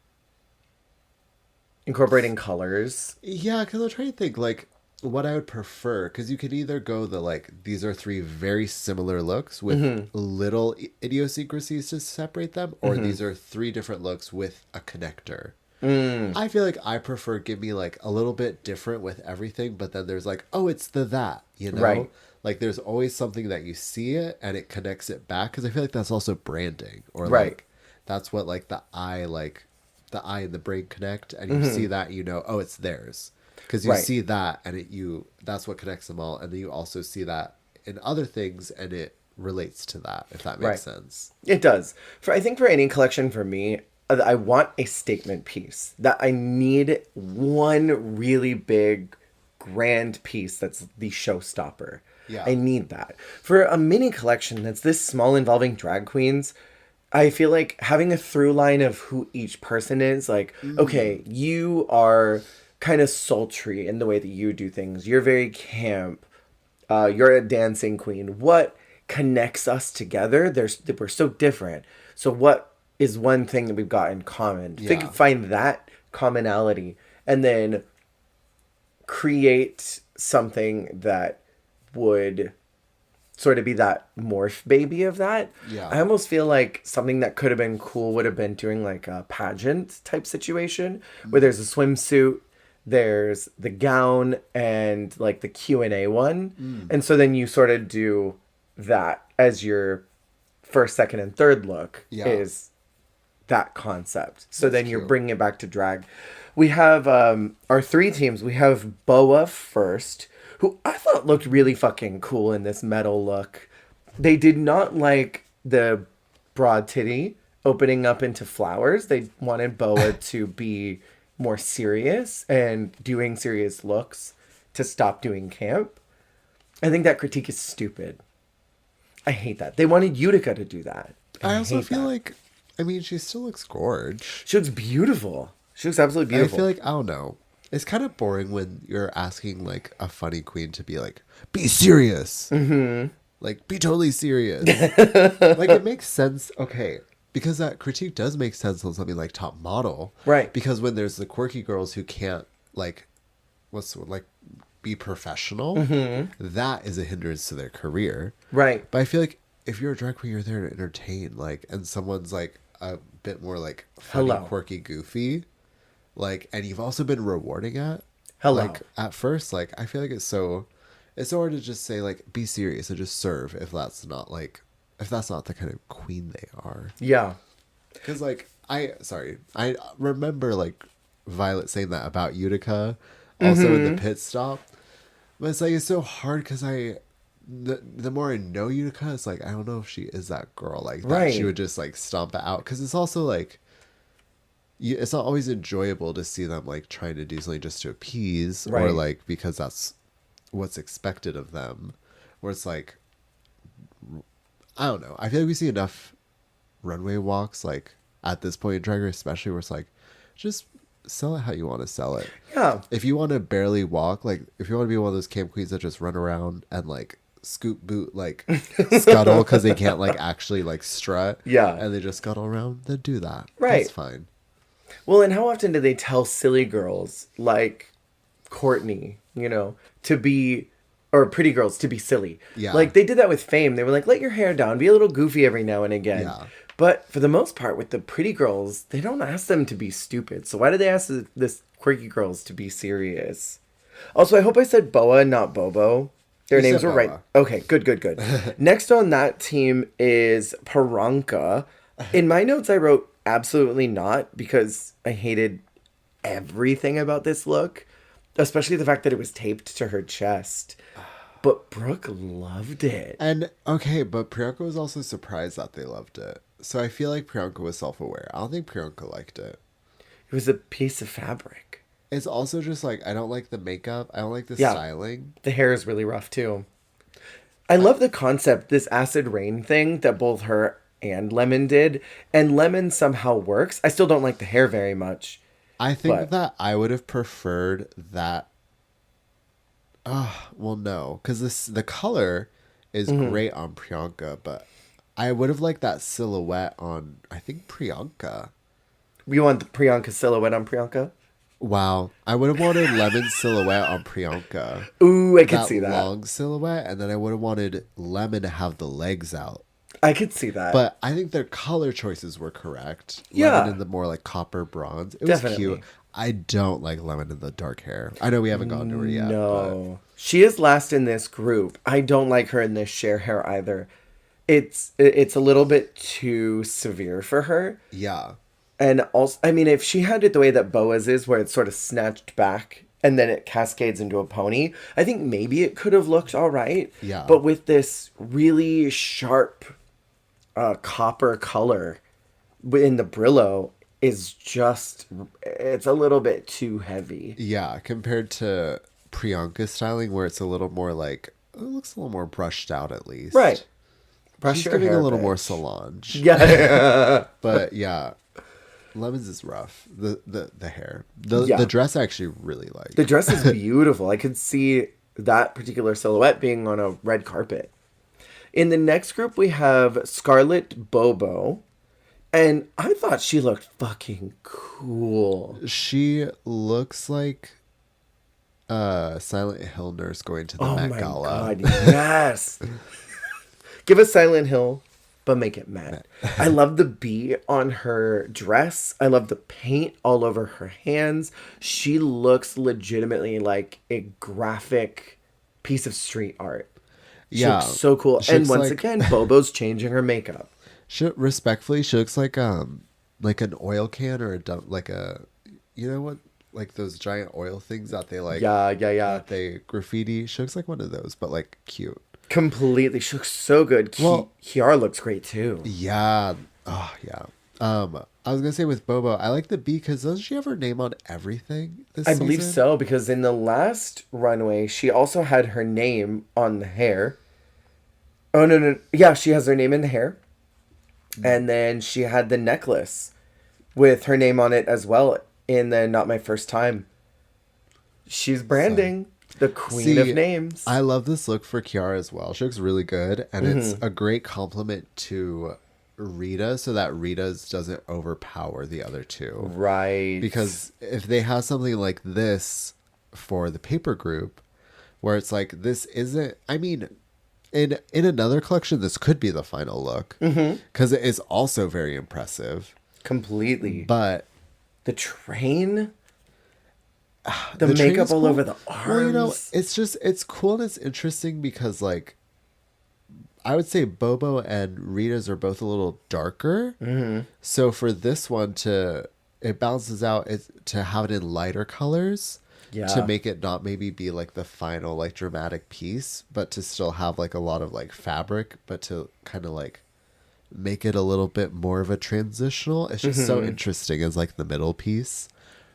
incorporating colors. Yeah, because I'm trying to think like what I would prefer, because you could either go the like these are 3 very similar looks with little idiosyncrasies to separate them, or these are 3 different looks with a connector. I feel like I prefer give me like a little bit different with everything, but then there's like, oh, it's that, you know? Right. Like there's always something that you see it and it connects it back, because I feel like that's also branding, or like that's what like the eye and the brain connect, and you see that, you know, oh, it's theirs, because you see that and that's what connects them all, and then you also see that in other things and it relates to that, if that makes sense. It does. I think for any collection, for me, I want a statement piece. That I need one really big grand piece that's the showstopper. Yeah. I need that. For a mini collection that's this small involving drag queens, I feel like having a through line of who each person is, like, okay, you are kind of sultry in the way that you do things. You're very camp. You're a dancing queen. What connects us together? We're so different. So what is one thing that we've got in common? Find that commonality and then create something that would sort of be that morph baby of that. Yeah. I almost feel like something that could have been cool would have been doing like a pageant type situation where there's a swimsuit, there's the gown, and like the Q&A one. And so then you sort of do that as your first, second, and third look is that concept. So that's then you're bringing it back to drag. We have our 3 teams. We have Boa first, who I thought looked really fucking cool in this metal look. They did not like the broad titty opening up into flowers. They wanted Boa to be more serious and doing serious looks to stop doing camp. I think that critique is stupid. I hate that. They wanted Utica to do that. I also feel like, I mean, she still looks gorgeous. She looks beautiful. She looks absolutely beautiful. I feel like, I don't know. It's kind of boring when you're asking like a funny queen to be like, be serious. Mm-hmm. Like, be totally serious. Like, it makes sense. Okay. Because that critique does make sense on something like Top Model. Right. Because when there's the quirky girls who can't, like, be professional, that is a hindrance to their career. Right. But I feel like if you're a drag queen, you're there to entertain. Like, and someone's, like, a bit more, like, funny, quirky, goofy. Like, and you've also been rewarding it. Like, at first, like, I feel like it's so hard to just say, like, be serious and just serve if that's not the kind of queen they are. Yeah. Because, like, I remember, like, Violet saying that about Utica also in the pit stop. But it's, like, it's so hard because the more I know Utica, it's, like, I don't know if she is that girl like that. Right. She would just, like, stomp it out. Because it's also, like, it's not always enjoyable to see them, like, trying to do something just to appease. Right. Or, like, because that's what's expected of them. Where it's, like, I don't know. I feel like we see enough runway walks, like, at this point in Drag Race, especially, where it's like, just sell it how you want to sell it. Yeah. If you want to barely walk, like, if you want to be one of those camp queens that just run around and, like, scoop boot, like, scuttle because they can't, like, actually, like, strut. Yeah. And they just scuttle around, then do that. Right. That's fine. Well, and how often do they tell silly girls, like Courtney, to be... or pretty girls to be silly. Yeah. Like, they did that with Fame. They were like, let your hair down. Be a little goofy every now and again. Yeah. But for the most part, with the pretty girls, they don't ask them to be stupid. So why do they ask this quirky girls to be serious? Also, I hope I said Boa, not Bobo. Their names were right. Okay, good. Next on that team is Paranka. In my notes, I wrote absolutely not because I hated everything about this look. Especially the fact that it was taped to her chest. But Brooke loved it. And, okay, but Priyanka was also surprised that they loved it. So I feel like Priyanka was self-aware. I don't think Priyanka liked it. It was a piece of fabric. It's also just, like, I don't like the makeup. I don't like the styling. The hair is really rough, too. I love the concept, this acid rain thing that both her and Lemon did. And Lemon somehow works. I still don't like the hair very much. I think that I would have preferred that. Well, no, because the color is great on Priyanka, but I would have liked that silhouette on, I think, Priyanka. You want the Priyanka silhouette on Priyanka? Wow, I would have wanted Lemon's silhouette on Priyanka. Ooh, I could see that. Long silhouette, and then I would have wanted Lemon to have the legs out. I could see that. But I think their color choices were correct. Yeah. Lemon in the more, like, copper bronze. It was cute. I don't like Lemon in the dark hair. I know we haven't gotten to her yet. No. She is last in this group. I don't like her in this sheer hair either. It's a little bit too severe for her. Yeah. And also, I mean, if she had it the way that Boa's is, where it's sort of snatched back and then it cascades into a pony, I think maybe it could have looked all right. Yeah. But with this really sharp copper color in the Brillo, is just, it's a little bit too heavy. Yeah, compared to Priyanka's styling, where it's a little more like, it looks a little more brushed out at least. Right. She's giving a little more Solange. Yeah. But yeah, Lemon's is rough. The hair. The dress I actually really like. The dress is beautiful. I could see that particular silhouette being on a red carpet. In the next group, we have Scarlett Bobo. And I thought she looked fucking cool. She looks like a Silent Hill nurse going to the Met Gala. Oh my god, yes! Give us Silent Hill, but make it matte. I love the bee on her dress. I love the paint all over her hands. She looks legitimately like a graphic piece of street art. She looks so cool. And once again, Bobo's changing her makeup. Respectfully, she looks like an oil can or you know what, like those giant oil things that they like. Yeah. That they graffiti. She looks like one of those, but like cute. Completely, she looks so good. Well, Kiara looks great too. Yeah. Oh yeah. I was gonna say with Bobo, I like the B because doesn't she have her name on everything this season? I believe so, because in the last runway, she also had her name on the hair. Oh no! Yeah, she has her name in the hair. And then she had the necklace with her name on it as well in the Not My First Time. She's branding. The queen of names. I love this look for Kiara as well. She looks really good. And it's a great compliment to Rita so that Rita's doesn't overpower the other two. Right. Because if they have something like this for the paper group, where it's like, this isn't, I mean, in another collection, this could be the final look. Because it is also very impressive. Completely. But the train... The makeup all over the arms. Well, you know, it's cool and it's interesting because, like, I would say Bobo and Rita's are both a little darker. So for this one it balances out to have it in lighter colors. Yeah. To make it not maybe be like the final like dramatic piece, but to still have like a lot of like fabric, but to kind of like make it a little bit more of a transitional. It's just so interesting as like the middle piece.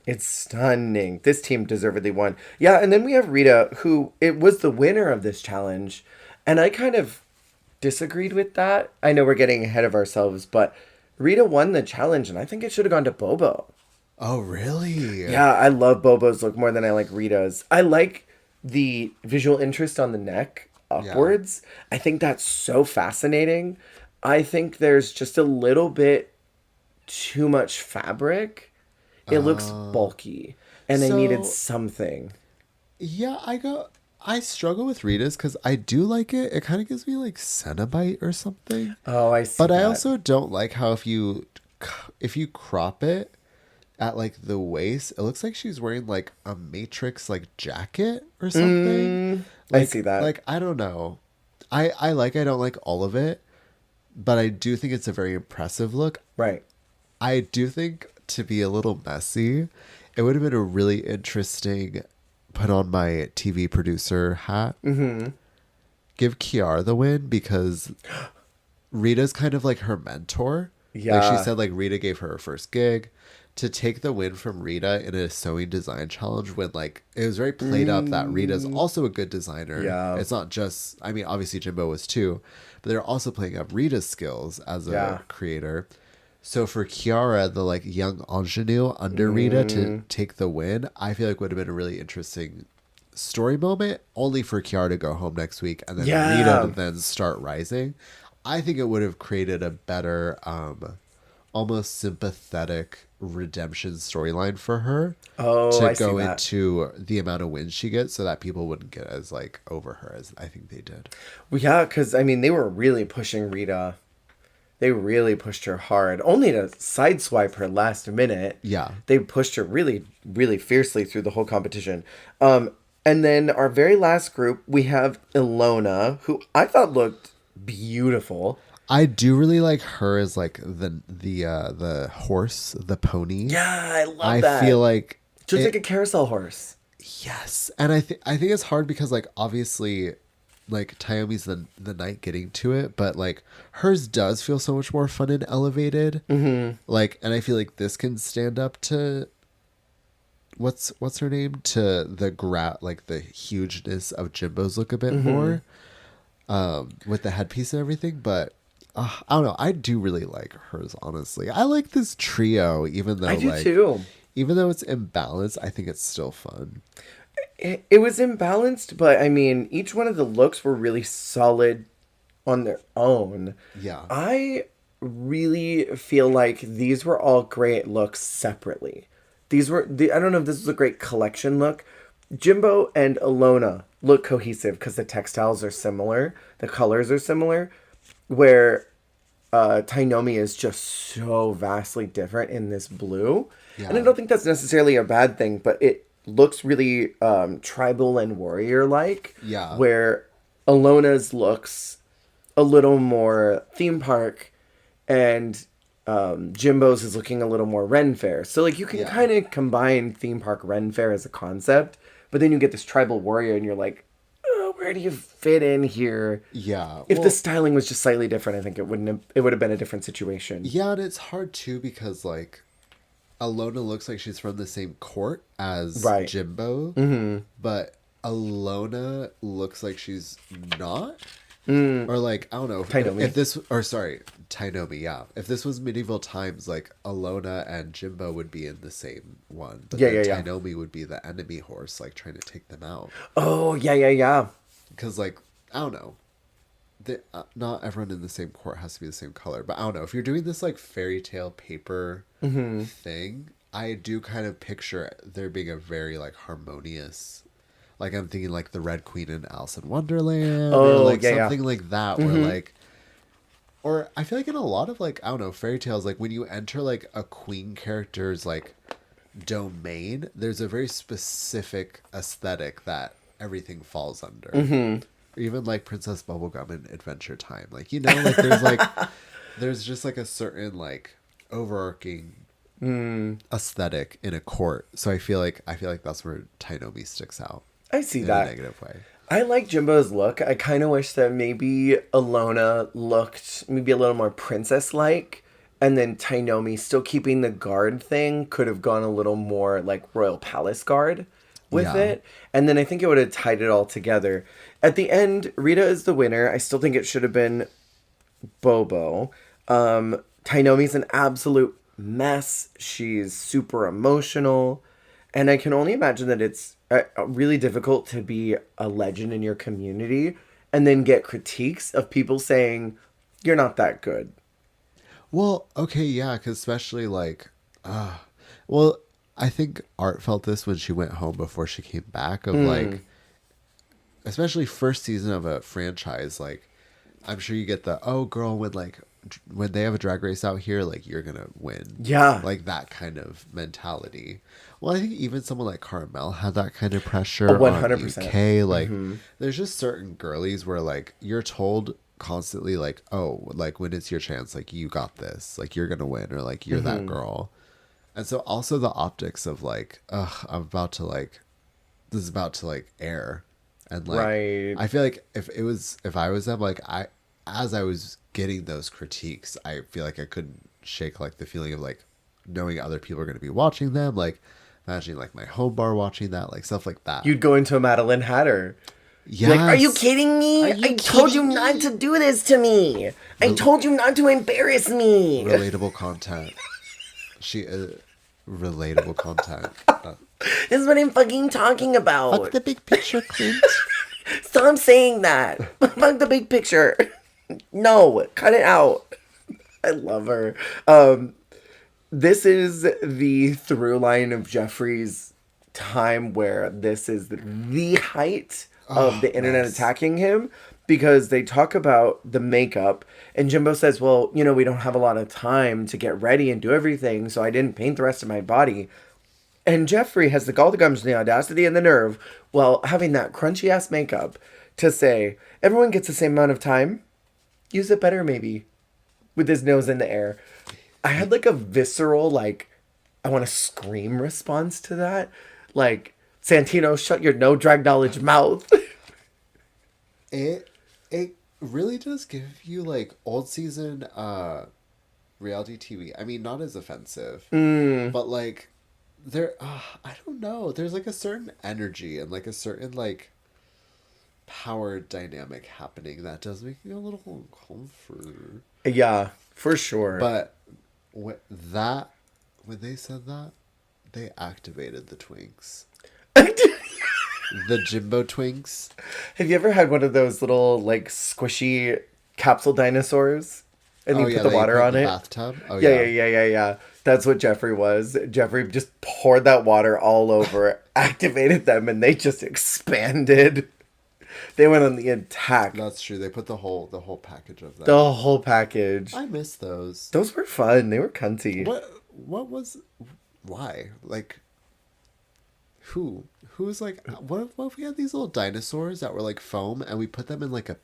It's stunning. This team deservedly won. Yeah, and then we have Rita, who it was the winner of this challenge. And I kind of disagreed with that. I know we're getting ahead of ourselves, but Rita won the challenge, and I think it should have gone to Bobo. Oh, really? Yeah, I love Bobo's look more than I like Rita's. I like the visual interest on the neck upwards. Yeah. I think that's so fascinating. I think there's just a little bit too much fabric. It looks bulky, and I needed something. Yeah, I struggle with Rita's because I do like it. It kind of gives me like Cenobite or something. Oh, I see. But I also don't like how if you crop it at like the waist, it looks like she's wearing like a Matrix like jacket or something. Like, I see that. Like, I don't know. I don't like all of it, but I do think it's a very impressive look. Right. I do think, to be a little messy, it would have been a really interesting put on my TV producer hat. Give Kiara the win because Rita's kind of like her mentor. Yeah. Like she said, like Rita gave her first gig. To take the win from Rita in a sewing design challenge when like it was very played up that Rita's also a good designer. Yeah. It's not just, I mean, obviously Jimbo was too, but they're also playing up Rita's skills as a creator. So for Kiara, the like young ingenue under Rita to take the win, I feel like would have been a really interesting story moment, only for Kiara to go home next week and then Rita to then start rising. I think it would have created a better, almost sympathetic redemption storyline for her to go into the amount of wins she gets so that people wouldn't get as like over her as I think they did. Well, yeah, because I mean, they were really pushing Rita. They really pushed her hard, only to sideswipe her last minute. Yeah. They pushed her really, really fiercely through the whole competition. And then our very last group, we have Ilona, who I thought looked beautiful. I do really like her as like the horse, the pony. Yeah, I love that. I feel like just like a carousel horse. Yes. And I think it's hard because like obviously like Tayomi's the knight getting to it, but like hers does feel so much more fun and elevated. Like, and I feel like this can stand up to what's her name, to the like the hugeness of Jimbo's look a bit more, with the headpiece and everything. But I don't know, I do really like hers, honestly. I like this trio, even though I do too. Even though it's imbalanced, I think it's still fun. It was imbalanced, but I mean, each one of the looks were really solid on their own. Yeah. I really feel like these were all great looks separately. I don't know if this was a great collection look. Jimbo and Ilona look cohesive because the textiles are similar. The colors are similar. Where Tainomi is just so vastly different in this blue. Yeah. And I don't think that's necessarily a bad thing, but it looks really tribal and warrior-like. Yeah. Where Ilona's looks a little more theme park, and Jimbo's is looking a little more Ren Fair. So like you can kind of combine theme park Ren Fair as a concept, but then you get this tribal warrior, and you're like, oh, where do you fit in here? Yeah. If the styling was just slightly different, I think it would have been a different situation. Yeah, and it's hard too because like Ilona looks like she's from the same court as Jimbo, but Ilona looks like she's not. Or like, I don't know, Tainomi. if this, or sorry, Tainomi, yeah. If this was medieval times, like Alona and Jimbo would be in the same one, but then Tainomi would be the enemy horse, like trying to take them out. Oh, yeah. Because like, I don't know, not everyone in the same court has to be the same color, but I don't know, if you're doing this like fairy tale paper thing, I do kind of picture there being a very like harmonious, like I'm thinking like the Red Queen in Alice in Wonderland, or like something like that, where like, or I feel like in a lot of like, I don't know, fairy tales, like when you enter like a queen character's like domain, there's a very specific aesthetic that everything falls under. Even like Princess Bubblegum in Adventure Time, like, you know, like there's like there's just like a certain like overarching aesthetic in a court. So I feel like that's where Tainomi sticks out. I see in that. a negative way. I like Jimbo's look. I kind of wish that maybe Alona looked maybe a little more princess-like, and then Tainomi, still keeping the guard thing, could have gone a little more like Royal Palace guard with it. And then I think it would have tied it all together. At the end, Rita is the winner. I still think it should have been Bobo. Tainomi's an absolute mess. She's super emotional. And I can only imagine that it's really difficult to be a legend in your community and then get critiques of people saying, you're not that good. Well, okay, yeah, because especially like, well, I think Art felt this when she went home before she came back, of like, especially first season of a franchise, like, I'm sure you get the, oh, girl, when they have a drag race out here, like, you're gonna win. Yeah. Like, that kind of mentality. Well, I think even someone like Carmel had that kind of pressure 100%. on UK. Like, there's just certain girlies where, like, you're told constantly, like, oh, like, when it's your chance, like, you got this. Like, you're gonna win, or, like, you're that girl. And so also the optics of, like, ugh, this is about to, like, air. And, like, I feel like if I was them, like, as I was getting those critiques, I feel like I couldn't shake, like, the feeling of, like, knowing other people are going to be watching them, like, imagining, like, my home bar watching that, like, stuff like that. You'd go into a Madeline Hatter. Yeah. Like, are you kidding me? I told you not to do this to me. I told you not to embarrass me. Relatable content. Relatable content. This is what I'm fucking talking about. Fuck the big picture, Clint. Stop saying that. Fuck the big picture. No, cut it out. I love her. This is the through line of Jeffrey's time, where this is the height of the internet attacking him, because they talk about the makeup, and Jimbo says, well, you know, we don't have a lot of time to get ready and do everything, so I didn't paint the rest of my body. And Jeffrey has the gall, the gumption, the audacity, and the nerve, while having that crunchy ass makeup, to say, everyone gets the same amount of time. Use it better, maybe. With his nose in the air. I had like a visceral, like, I want to scream response to that. Like, Santino, shut your no drag knowledge mouth. It really does give you, like, old season reality TV. I mean, not as offensive, but, like, there, I don't know. There's, like, a certain energy and, like, a certain, like, power dynamic happening that does make me a little uncomfortable. Yeah, for sure. But when they said that, they activated the twinks. The Jimbo twinks. Have you ever had one of those little, like, squishy capsule dinosaurs? And you put the water on it? Bathtub? Oh, yeah. That's what Jeffrey was. Jeffrey just poured that water all over, activated them, and they just expanded. They went on the attack. That's true. They put the whole package of that. The whole package. I miss those. Those were fun. They were cunty. Why? Like, who's like, what if we had these little dinosaurs that were like foam and we put them in like a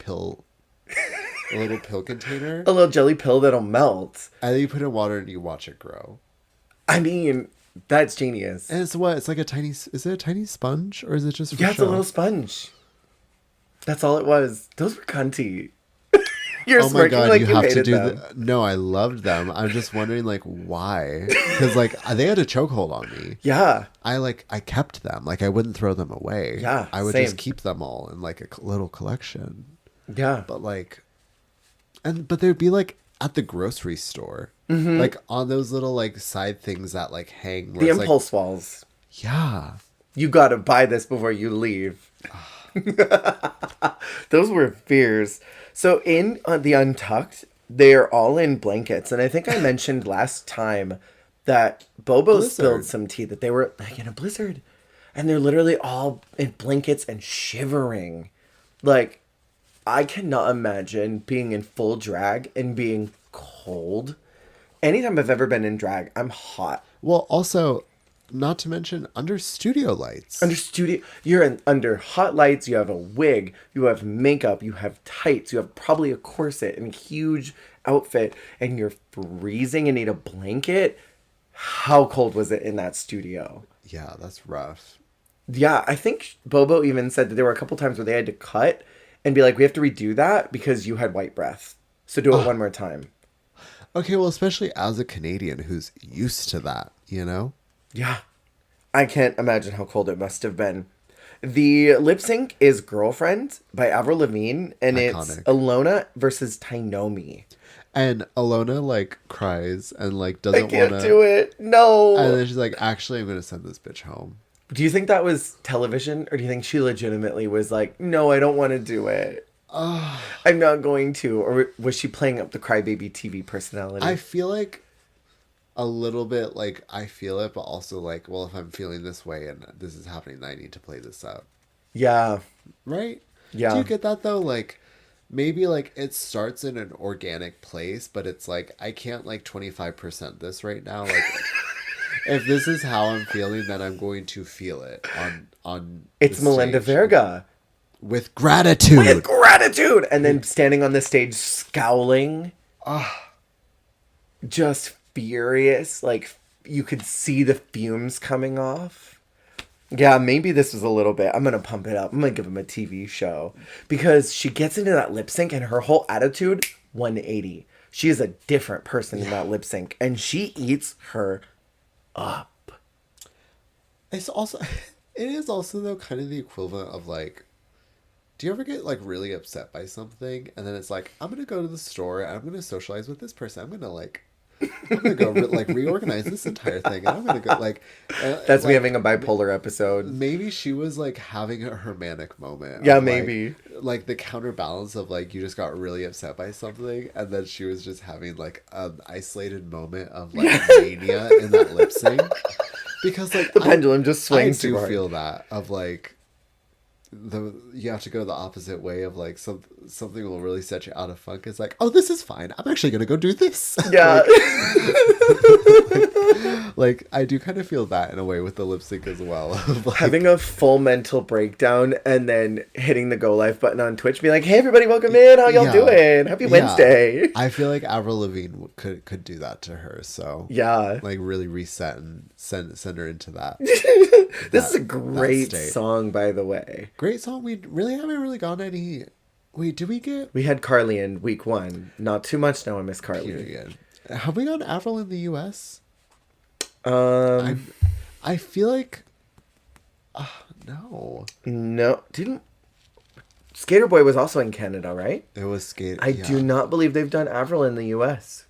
little pill container? A little jelly pill that'll melt. And then you put it in water and you watch it grow. I mean, that's genius. And it's what? It's like is it a tiny sponge or is it just for it's a little sponge. That's all it was. Those were cunty. You're smirking like you have to do them. No, I loved them. I'm just wondering, like, why? Because, like, they had a chokehold on me. Yeah. I kept them. Like, I wouldn't throw them away. Yeah, I would just keep them all in, like, a little collection. Yeah. But like, but they'd be like at the grocery store, like on those little like side things that like hang. Where The it's impulse walls. like, yeah, You gotta buy this before you leave. Those were fears. So in the Untucked, they're all in blankets. And I think I mentioned last time that Bobo Blizzard. spilled some tea that they were like in a blizzard. And they're literally all in blankets and shivering. Like, I cannot imagine being in full drag and being cold. Anytime I've ever been in drag, I'm hot. Well, also, not to mention under studio lights. You're under hot lights, you have a wig, you have makeup, you have tights, you have probably a corset and a huge outfit, and you're freezing and need a blanket. How cold was it in that studio? Yeah, that's rough. Yeah, I think Bobo even said that there were a couple times where they had to cut and be like, we have to redo that because you had white breath. So do it one more time. Okay, well, especially as a Canadian who's used to that, you know? Yeah. I can't imagine how cold it must have been. The lip sync is Girlfriend by Avril Lavigne, and Iconic. it's Alona versus Tainomi. And Alona, like, cries and, like, I doesn't can't want to... do it. No. And then she's like, actually, I'm going to send this bitch home. Do you think that was television, or do you think she legitimately was like, no, I don't want to do it? I'm not going to. Or was she playing up the crybaby TV personality? I feel like a little bit, like, I feel it, but also, like, well, if I'm feeling this way and this is happening, then I need to play this out. Yeah. Right? Yeah. Do you get that, though? Like, maybe, like, it starts in an organic place, but it's like, I can't, like, 25% this right now. Like, if this is how I'm feeling, then I'm going to feel it on It's the Melinda stage. Verga. With gratitude. With gratitude! And then standing on the stage scowling. Just furious. Like, you could see the fumes coming off. Yeah, maybe this was a little bit. I'm going to pump it up. I'm going to give him a TV show. Because she gets into that lip sync and her whole attitude, 180. She is a different person in that lip sync. And she eats her up. It's also, it is also, though, kind of the equivalent of, like, do you ever get, like, really upset by something? And then it's like, I'm going to go to the store and I'm going to socialize with this person. I'm going to, like, go, like, reorganize this entire thing. And I'm going to go, like... That's me having a bipolar episode. Maybe she was, like, having a Hermanic moment. Yeah, of, maybe. Like, the counterbalance of, like, you just got really upset by something. And then she was just having, like, an isolated moment of, like, mania in that lip sync. Because, like... The pendulum just swings I too do hard. feel that, of, like... you have to go the opposite way of like something will really set you out of funk. It's like, oh, this is fine. I'm actually gonna go do this. Yeah. like I do kind of feel that in a way with the lip sync as well. Of, like, Having a full mental breakdown and then hitting the go live button on Twitch, be like, hey everybody, welcome in. How y'all doing? Happy Wednesday. I feel like Avril Lavigne could do that to her. So Yeah. like really reset and send her into that. This is a great song, by the way. Great song. We really haven't really gotten any. Wait, did we get? We had Carly in week 1. Not too much now. I miss Carly. Period. Have we gotten Avril in the U.S.? I feel like. No. No. Didn't. Skater Boy was also in Canada, right? It was Skate. I do not believe they've done Avril in the U.S.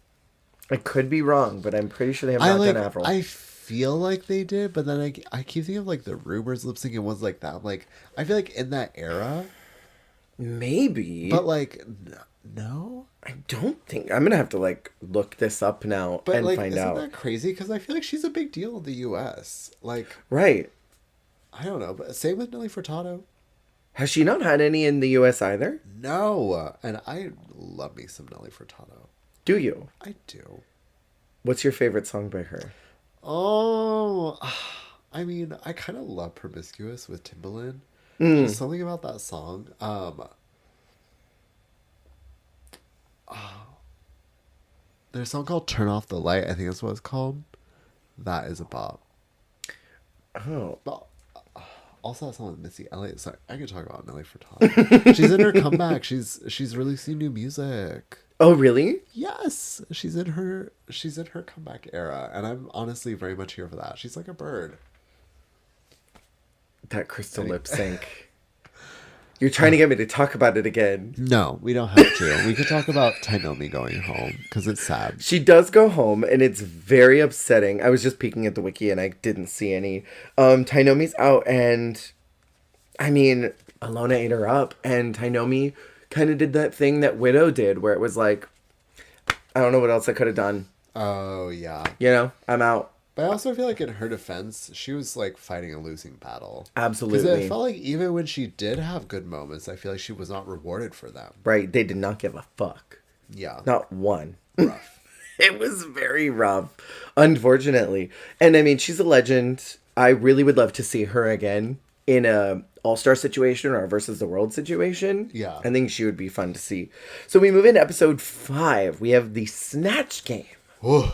I could be wrong, but I'm pretty sure they have not done Avril. I feel like they did, but then I keep thinking of like the Rumors lip sync and ones like that. I'm like, I feel like in that era, maybe, but like, no, I don't think. I'm gonna have to like look this up now and like, find out. Isn't that crazy? Because I feel like she's a big deal in the U.S. Like, right? I don't know, but same with Nelly Furtado. Has she not had any in the U.S. either? No, and I love me some Nelly Furtado. Do you? I do. What's your favorite song by her? Oh, I mean, I kind of love Promiscuous with Timbaland. There's something about that song. There's a song called Turn Off the Light. I think that's what it's called. That is a bop. Oh. But also that song with Missy Elliott. Sorry, I could talk about Nelly Furtado. She's in her comeback. She's releasing new music. Oh, really? Yes, she's in her comeback era, and I'm honestly very much here for that. She's like a bird. That crystal lip sync. You're trying to get me to talk about it again. No, we don't have to. We could talk about Tainomi going home because it's sad. She does go home, and it's very upsetting. I was just peeking at the wiki, and I didn't see any. Tainomi's out, and I mean, Alona ate her up, and Tainomi kind of did that thing that Widow did, where it was like, I don't know what else I could have done. Oh, yeah. You know, I'm out. But I also feel like in her defense, she was like fighting a losing battle. Absolutely. Because I felt like even when she did have good moments, I feel like she was not rewarded for them. Right. They did not give a fuck. Yeah. Not one. Rough. It was very rough, unfortunately. And I mean, she's a legend. I really would love to see her again in a all-star situation or a versus the world situation. Yeah. I think she would be fun to see. So we move into episode 5. We have the Snatch Game. Whoa.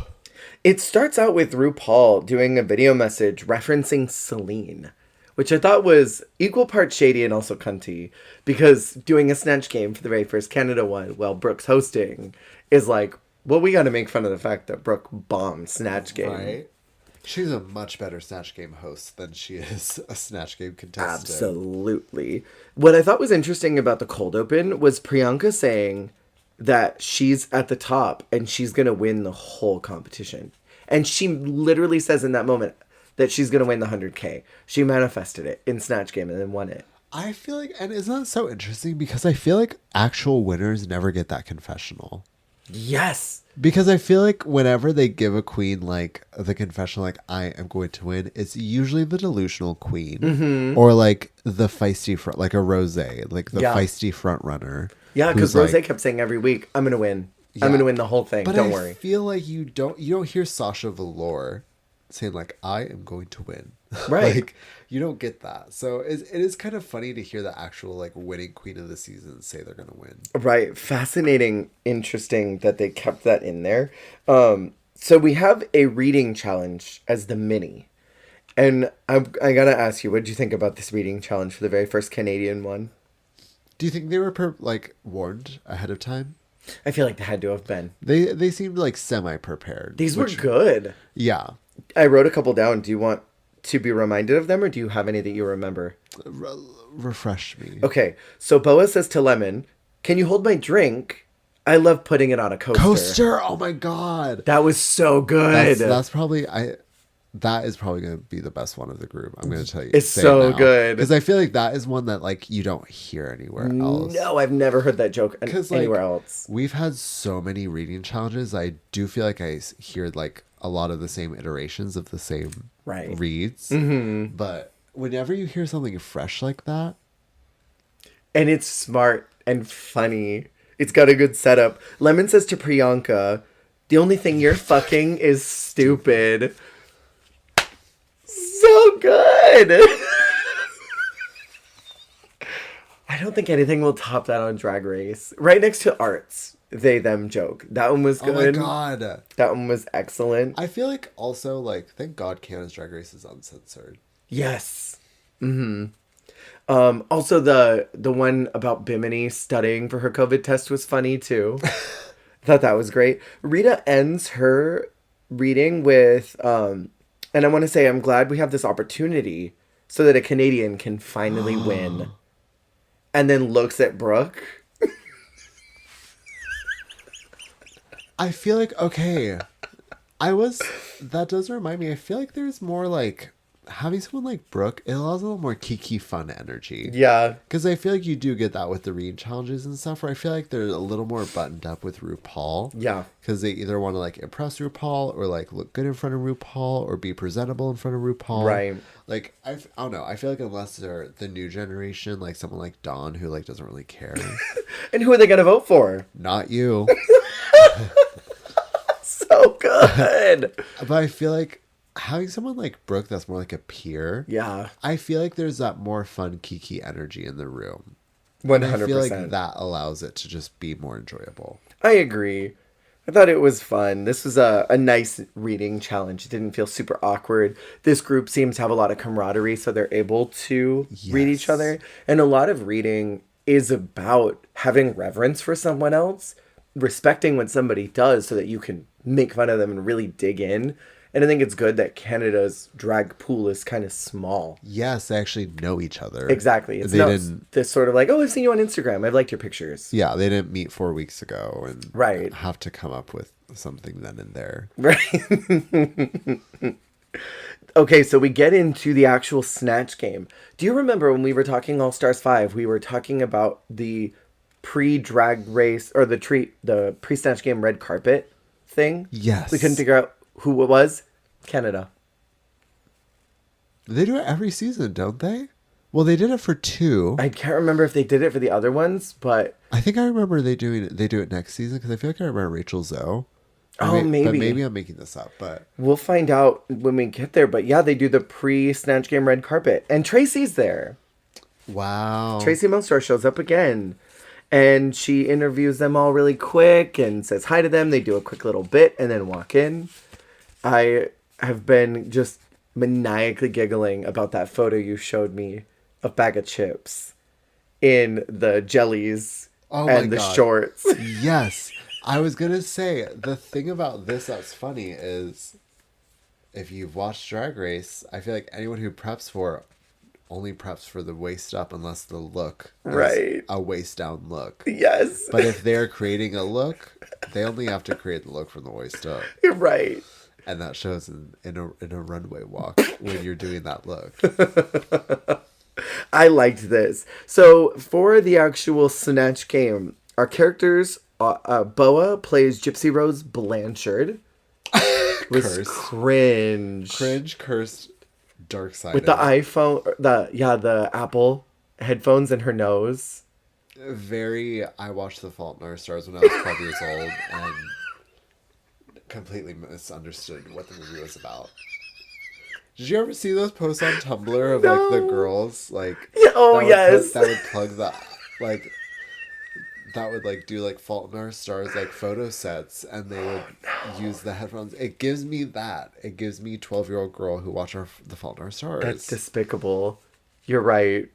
It starts out with RuPaul doing a video message referencing Celine, which I thought was equal parts shady and also cunty, because doing a Snatch Game for the very first Canada one while Brooke's hosting is like, well, we got to make fun of the fact that Brooke bombed Snatch Game. Right? She's a much better Snatch Game host than she is a Snatch Game contestant. Absolutely. What I thought was interesting about the cold open was Priyanka saying that she's at the top and she's going to win the whole competition. And she literally says in that moment that she's going to win the 100K. She manifested it in Snatch Game and then won it. I feel like, and isn't that so interesting? Because I feel like actual winners never get that confessional. Yes. Because I feel like whenever they give a queen like the confessional, like I am going to win, it's usually the delusional queen or like the feisty front, like a Rose, like the feisty front runner. Yeah, because Rose kept saying every week, "I'm gonna win. Yeah. I'm gonna win the whole thing. But don't I worry." feel like you don't hear Sasha Velour saying like I am going to win. Right. Like you don't get that. So it is kind of funny to hear the actual like winning queen of the season say they're gonna win. Right. Fascinating. Interesting that they kept that in there. So we have a reading challenge as the mini. And I gotta ask you, what did you think about this reading challenge for the very first Canadian one? Do you think they were warned ahead of time? I feel like they had to have been. They seemed like semi-prepared. These were good. Yeah. I wrote a couple down. Do you want to be reminded of them, or do you have any that you remember? Refresh me. Okay, so Boa says to Lemon, "Can you hold my drink? I love putting it on a coaster." Coaster! Oh my god! That was so good. That's probably that is probably going to be the best one of the group. I'm going to tell you. It's so good. Because I feel like that is one that like you don't hear anywhere else. No, I've never heard that joke anywhere else. We've had so many reading challenges. I do feel like I hear like a lot of the same iterations of the same reads. Mm-hmm. But whenever you hear something fresh like that. And it's smart and funny. It's got a good setup. Lemon says to Priyanka, "The only thing you're fucking is stupid." So good. I don't think anything will top that on Drag Race. Right next to Arts, they them joke. That one was good. Oh my god. That one was excellent. I feel like also like thank God Canada's Drag Race is uncensored. Yes. Mm-hmm. Also the one about Bimini studying for her COVID test was funny too. I thought that was great. Rita ends her reading with and I want to say I'm glad we have this opportunity so that a Canadian can finally win. And then looks at Brooke. I feel like, okay, that does remind me, I feel like there's more like, having someone like Brooke, it allows a little more kiki fun energy. Yeah. Because I feel like you do get that with the read challenges and stuff, where I feel like they're a little more buttoned up with RuPaul. Yeah. Because they either want to like impress RuPaul or like look good in front of RuPaul or be presentable in front of RuPaul. Right. Like, I don't know. I feel like unless they're the new generation, like someone like Dawn who like doesn't really care. And who are they going to vote for? Not you. So good. But I feel like having someone like Brooke that's more like a peer. Yeah. I feel like there's that more fun kiki energy in the room. 100%. I feel like that allows it to just be more enjoyable. I agree. I thought it was fun. This was a nice reading challenge. It didn't feel super awkward. This group seems to have a lot of camaraderie, so they're able to read each other. And a lot of reading is about having reverence for someone else, respecting what somebody does so that you can make fun of them and really dig in. And I think it's good that Canada's drag pool is kind of small. Yes, they actually know each other. Exactly. It's they not didn't. this sort of like, oh, I've seen you on Instagram. I've liked your pictures. Yeah, they didn't meet 4 weeks ago and Right. have to come up with something then and there. Right. Okay, so we get into the actual Snatch Game. Do you remember when we were talking All Stars 5, we were talking about the pre-drag race or the pre-Snatch Game red carpet thing? Yes. We couldn't figure out who it was. Canada. They do it every season, don't they? Well, they did it for 2. I can't remember if they did it for the other ones, but I think I remember they do it next season because I feel like I remember Rachel Zoe. Oh, maybe. But maybe I'm making this up, but we'll find out when we get there. But yeah, they do the pre-Snatch Game red carpet. And Tracy's there. wow. Tracy Melstar shows up again. And she interviews them all really quick and says hi to them. They do a quick little bit and then walk in. I have been just maniacally giggling about that photo you showed me of Bag of Chips in the jellies and the God. shorts. Yes. I was going to say, the thing about this that's funny is if you've watched Drag Race, I feel like anyone who preps for only preps for the waist up unless the look is Right. a waist down look. Yes. But if they're creating a look, they only have to create the look from the waist up. You're right. And that shows in a runway walk when you're doing that look. I liked this. So for the actual Snatch Game, our characters, Boa plays Gypsy Rose Blanchard. Was Cursed. cringe. Cursed, dark side. With the iPhone, the Apple headphones in her nose. I watched The Fault in Our Stars when I was 12 years old and completely misunderstood what the movie was about. Did you ever see those posts on Tumblr of like the girls like Yes. that would plug that would like do like Fault in Our Stars like photo sets and they would use the headphones. It gives me that. It gives me 12-year-old girl who watched The Fault in Our Stars. That's despicable. You're right.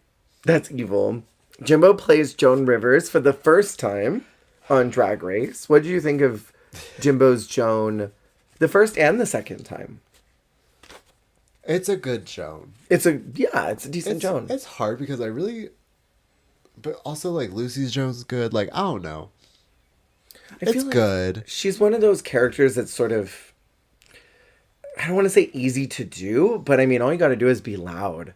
That's evil. Jimbo plays Joan Rivers for the first time on Drag Race. What did you think of Jimbo's Joan the first and the second time? It's a good Joan. It's a decent Joan. It's hard because but also like Lucy's Joan's good. Like I don't know. It's good. She's one of those characters that's sort of, I don't want to say easy to do, but I mean all you got to do is be loud.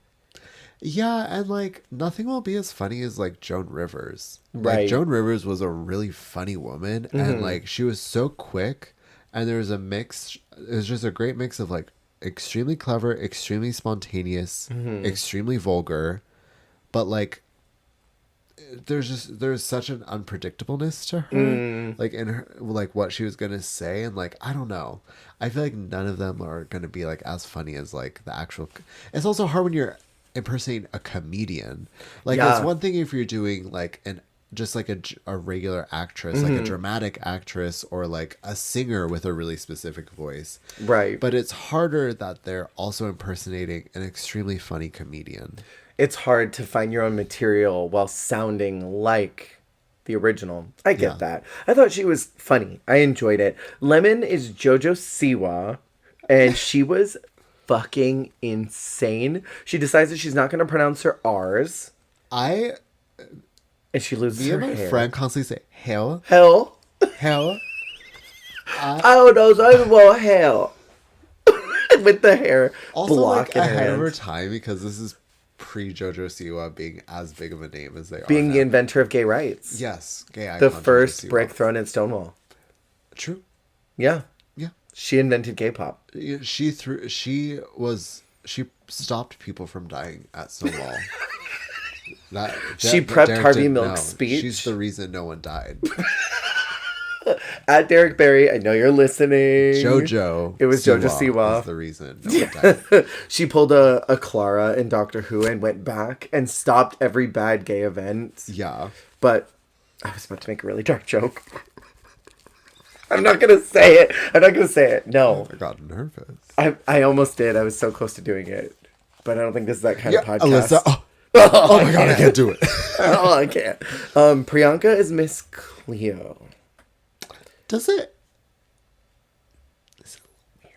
Yeah, and like nothing will be as funny as like Joan Rivers. Right. Like Joan Rivers was a really funny woman and like she was so quick and there was a mix. It was just a great mix of like extremely clever, extremely spontaneous, extremely vulgar, but like there's such an unpredictableness to her, like in her, like what she was gonna say, and like I don't know. I feel like none of them are gonna be like as funny as like the actual. It's also hard when you're impersonating a comedian. Like it's one thing if you're doing like just like a regular actress, like a dramatic actress or like a singer with a really specific voice. Right. But it's harder that they're also impersonating an extremely funny comedian. It's hard to find your own material while sounding like the original. I get that. I thought she was funny. I enjoyed it. Lemon is Jojo Siwa, and she was fucking insane. She decides that she's not going to pronounce her R's. And she loses her Me and my hair. friend constantly say, hell. Hell. Oh, those are hell. With the hair Also, block like, in her ahead of hand. her time because this is pre-JoJo Siwa being as big of a name as they are. Being now. the inventor of gay rights. Yes, gay icon. The JoJo first Siwa. brick thrown at Stonewall. True. Yeah. Yeah. She invented gay pop. She stopped people from dying at Stonewall. She prepped Harvey Milk's speech. She's the reason no one died. At Derek Barry, I know you're listening. JoJo. It was JoJo Siwa. Is the reason no one died. She pulled a Clara in Doctor Who and went back and stopped every bad gay event. Yeah. But I was about to make a really dark joke. I'm not going to say it. No. I got nervous. I almost did. I was so close to doing it. But I don't think this is that kind of podcast. Alyssa. Oh my God, I can't do it. Oh, I can't. Priyanka is Miss Cleo. Does it? Is it weird?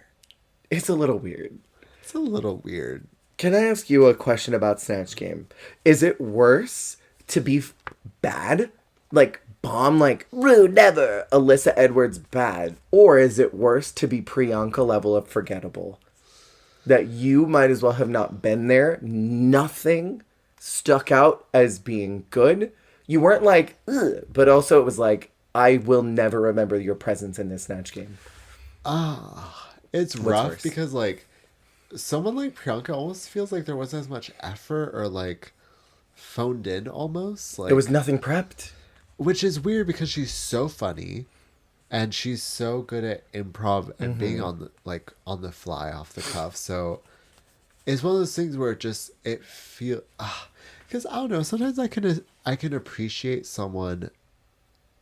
It's a little weird. It's a little weird. Can I ask you a question about Snatch Game? Is it worse to be bad? Like, bomb, like, rude, never, Alyssa Edwards bad? Or is it worse to be Priyanka level of forgettable? That you might as well have not been there. Nothing stuck out as being good. You weren't like, ugh, but also it was like, I will never remember your presence in this Snatch Game. It's What's rough worse? because, like, someone like Priyanka almost feels like there wasn't as much effort or, like, phoned in almost. Like, There was nothing prepped. which is weird because she's so funny and she's so good at improv and being on the, like, on the fly, off the cuff. So it's one of those things where it feel because I don't know, sometimes I can appreciate someone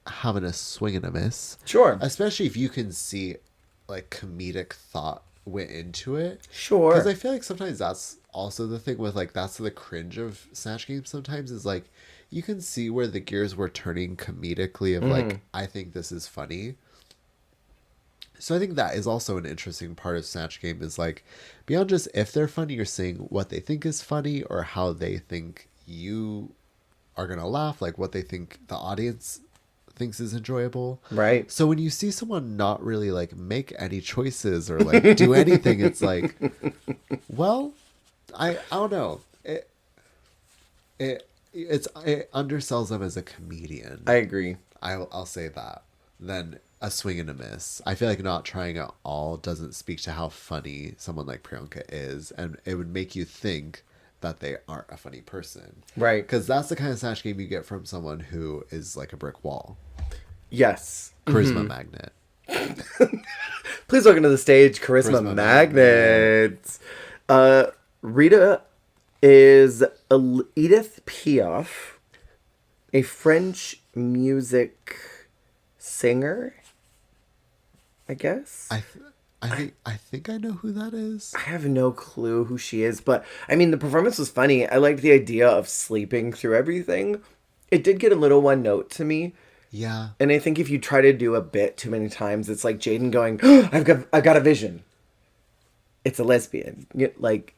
having a swing and a miss. Sure. Especially if you can see like comedic thought went into it. Sure. Because I feel like sometimes that's also the thing with like that's the cringe of Snatch Game sometimes is like you can see where the gears were turning comedically of like I think this is funny. So I think that is also an interesting part of Snatch Game is like beyond just if they're funny, you're saying what they think is funny or how they think you are gonna laugh, like what they think the audience thinks is enjoyable. Right. So when you see someone not really like make any choices or like do anything, it's like, well, I don't know. It undersells them as a comedian. I agree. I'll say that. Then a swing and a miss. I feel like not trying at all doesn't speak to how funny someone like Priyanka is, and it would make you think that they aren't a funny person. Right. Because that's the kind of Snatch Game you get from someone who is like a brick wall. Yes. Charisma magnet. Please welcome to the stage, Charisma, Magnets. Rita is Edith Piaf, a French music singer, I guess. I think I know who that is. I have no clue who she is, but I mean, the performance was funny. I liked the idea of sleeping through everything. It did get a little one note to me. Yeah. And I think if you try to do a bit too many times, it's like Jaden going, oh, I've got a vision. It's a lesbian. Like,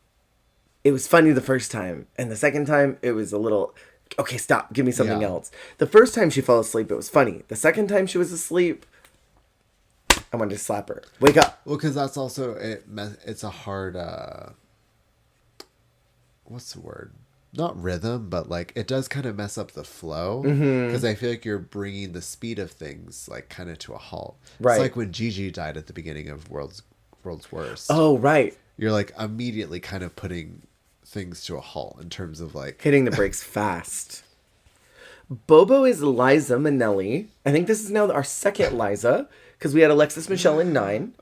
it was funny the first time. And the second time, it was a little, okay, stop. Give me something else. The first time she fell asleep, it was funny. The second time she was asleep, I wanted to slap her. Wake up. Well, because that's also, it's a hard, what's the word? Not rhythm, but like it does kind of mess up the flow because I feel like you're bringing the speed of things like kind of to a halt. Right. It's like when Gigi died at the beginning of World's Worst. Oh, right. You're like immediately kind of putting things to a halt in terms of like hitting the brakes fast. Bobo is Liza Minnelli. I think this is now our second Liza because we had Alexis Michelle in 9,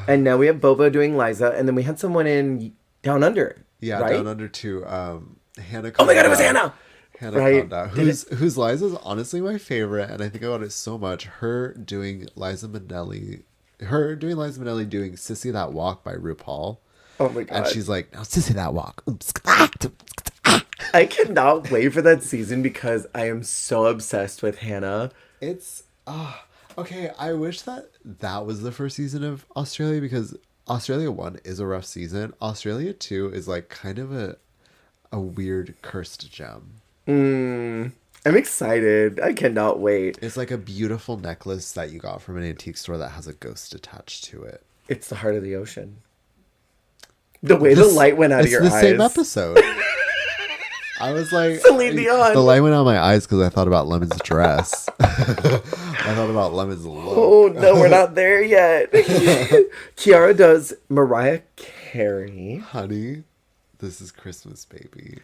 and now we have Bobo doing Liza, and then we had someone in Down Under. Yeah, right? Down Under too. Hannah. Oh my God, it was Hannah. Hannah Right. Conda, whose Liza is honestly my favorite, and I think about it so much. Her doing Liza Minnelli doing "Sissy That Walk" by RuPaul. Oh my God. And she's like, "Now, Sissy That Walk." I cannot wait for that season because I am so obsessed with Hannah. It's okay. I wish that was the first season of Australia because Australia 1 is a rough season. Australia 2 is like kind of a weird cursed gem. I'm excited. I cannot wait. It's like a beautiful necklace that you got from an antique store that has a ghost attached to it. It's the heart of the ocean. The way the light went out of your eyes. It's the same episode. I was like, Celine Dion. The light went out of my eyes because I thought about Lemon's dress. I thought about Lemon's look. Oh, no, we're not there yet. Kiara does Mariah Carey. Honey, this is Christmas, baby.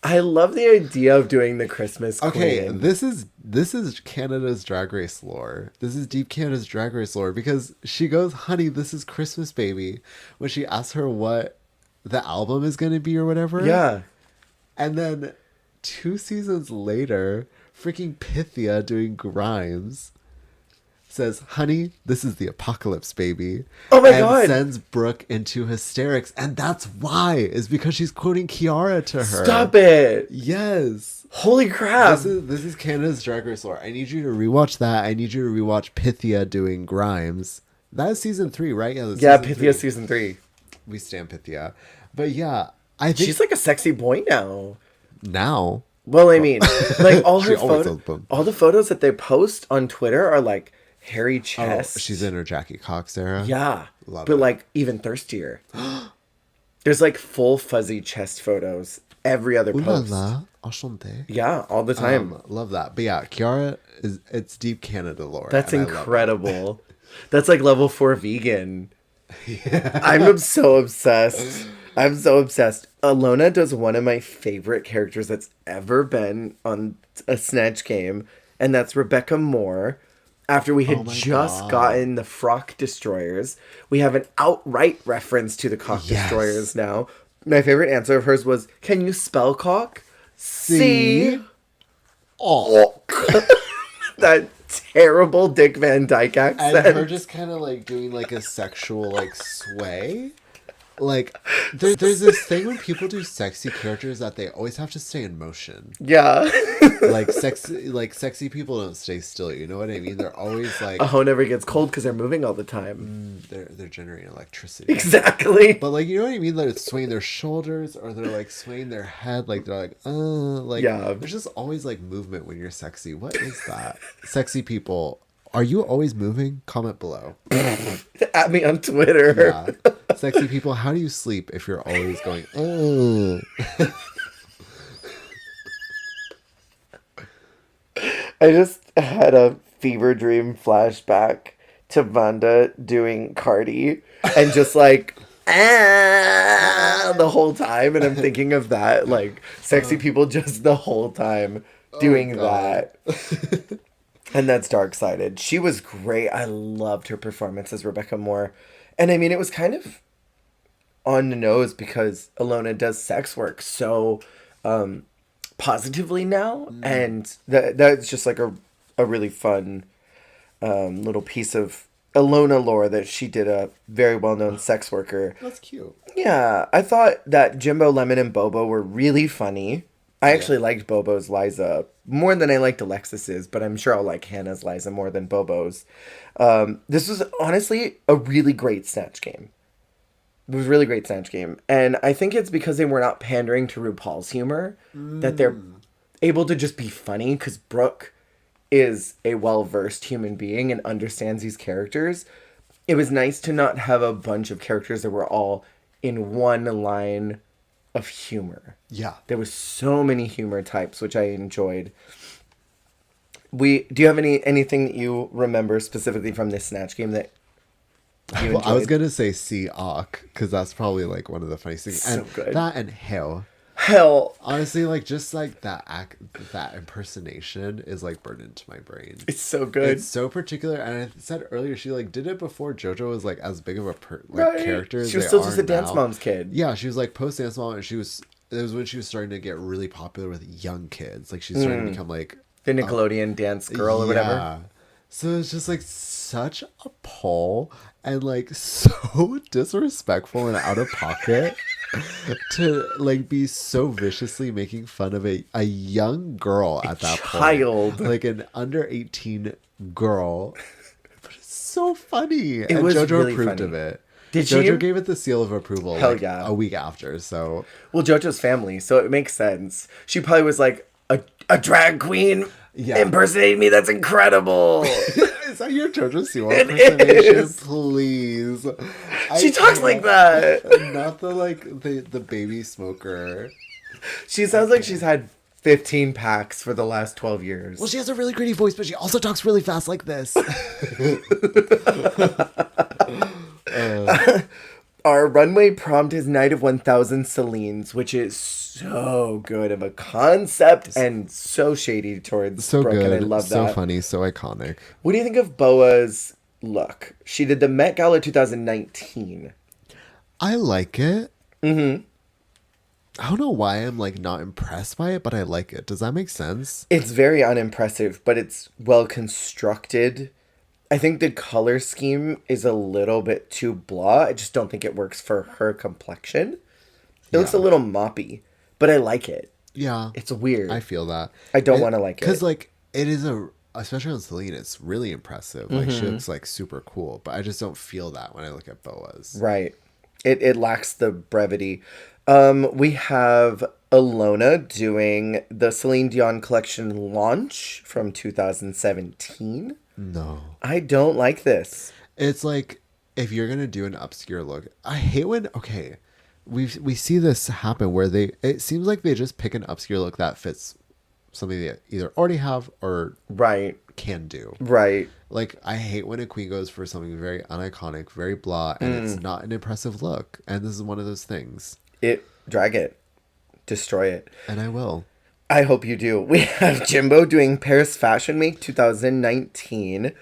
I love the idea of doing the Christmas Okay, queen. this is Canada's Drag Race lore. This is deep Canada's Drag Race lore because she goes, "Honey, this is Christmas, baby," when she asks her what the album is going to be or whatever. Yeah. And then 2 seasons later, freaking Pythia doing Grimes says, "Honey, this is the apocalypse, baby." Oh my and God. sends Brooke into hysterics. And that's why, is because she's quoting Kiara to her. Stop it. Yes. Holy crap. This is Canada's Drag Race lore. I need you to rewatch that. I need you to rewatch Pythia doing Grimes. That is season 3, right? Yeah, Yeah, Pythia season 3. we stand Pythia. But yeah, I think She's like a sexy boy now. now. Well, I mean, like all her She always photos, does boom. all the photos that they post on Twitter are like hairy Oh, chest. she's in her Jackie Cox era. Yeah, Love but it. like even thirstier. There's like full fuzzy chest photos every other Ooh la post. la, enchanté. Yeah, all the time. Love that. But yeah, Kiara it's deep Canada lore. That's and I love it. incredible. That's like level 4 vegan. I'm so obsessed. I'm so obsessed. Alona does one of my favorite characters that's ever been on a Snatch Game, and that's Rebecca Moore. After we had Oh my just God. gotten the Frock Destroyers, we have an outright reference to the Cock Yes. Destroyers now. My favorite answer of hers was, "Can you spell cock?" C. Oh. That terrible Dick Van Dyke accent. And her just kind of like doing like a sexual like sway. Like there's this thing when people do sexy characters that they always have to stay in motion. Yeah. Like sexy people don't stay still. You know what I mean? They're always like A hoe never gets cold because they're moving all the time. they're generating electricity. Exactly. But like you know what I mean? They're swaying their shoulders or they're like swaying their head. Like they're like Yeah. There's just always like movement when you're sexy. What is that? Sexy people. Are you always moving? Comment below. At me on Twitter. Yeah. Sexy people, how do you sleep if you're always going, oh? I just had a fever dream flashback to Vanda doing Cardi and just like the whole time, and I'm thinking of that, like sexy people just the whole time doing God. that. And that's Dark-Sided. She was great. I loved her performance as Rebecca Moore. And I mean, it was kind of on the nose because Alona does sex work so positively now. And that's just like a really fun little piece of Alona lore that she did, a very well-known sex worker. That's cute. Yeah, I thought that Jimbo, Lemon, and Bobo were really funny. I actually liked Bobo's Liza more than I liked Alexis's, but I'm sure I'll like Hannah's Liza more than Bobo's. This was honestly a really great Snatch Game. It was a really great Snatch Game. And I think it's because they were not pandering to RuPaul's humor that they're able to just be funny, because Brooke is a well-versed human being and understands these characters. It was nice to not have a bunch of characters that were all in one line of humor. Yeah. There was so many humor types, which I enjoyed. Do you have anything that you remember specifically from this Snatch Game that you enjoyed? Well, I was gonna say Seawalk because that's probably like one of the funniest things. So and good. That and Hell. Hell, Honestly, like just like that impersonation is like burned into my brain. it's so good. It's so particular, and I said earlier she like did it before JoJo was like as big of a Right. character. As She was they still just are a Dance now. Moms kid. Yeah, she was like post Dance Mom, and it was when she was starting to get really popular with young kids. Like she's starting to become like The Nickelodeon dance girl or whatever. So it's just like such a pull and like so disrespectful and out of pocket to like be so viciously making fun of a young girl at that child. point. Like an under 18 girl. But it's so funny. And was JoJo really approved funny. of it. Did JoJo she? gave it the seal of approval Hell like yeah. a week after. So Well, JoJo's family, so it makes sense. She probably was like, a drag queen Yeah. impersonating me? That's incredible. is that your JoJo Siwa It impersonation? is. Please. She talks like that. Not the baby smoker. She sounds like she's had 15 packs for the last 12 years. Well, she has a really gritty voice, but she also talks really fast like this. Our runway prompt is Night of 1000 Celine's, which is so good of a concept and so shady towards So Brooke, good. and I love so that. funny. So iconic. What do you think of Boa's look? She did the Met Gala 2019. I like it. Mm-hmm. I don't know why I'm like not impressed by it, but I like it. Does that make sense? It's very unimpressive, but it's well constructed. I think the color scheme is a little bit too blah. I just don't think it works for her complexion. It looks a little moppy, but I like it. Yeah. It's weird. I feel that. I don't wanna like it. Because, like, it is especially on Celine, it's really impressive. Like, she looks, like, super cool. But I just don't feel that when I look at Boa's. Right. It lacks the brevity. We have Alona doing the Celine Dion collection launch from 2017. No. I don't like this. It's like if you're gonna do an obscure look, I hate when we see this happen where it seems like they just pick an obscure look that fits something they either already have or Right. can do. Right. Like I hate when a queen goes for something very uniconic, very blah, and it's not an impressive look. And this is one of those things. Drag it. Destroy it. And I will. I hope you do. We have Jimbo doing Paris Fashion Week 2019.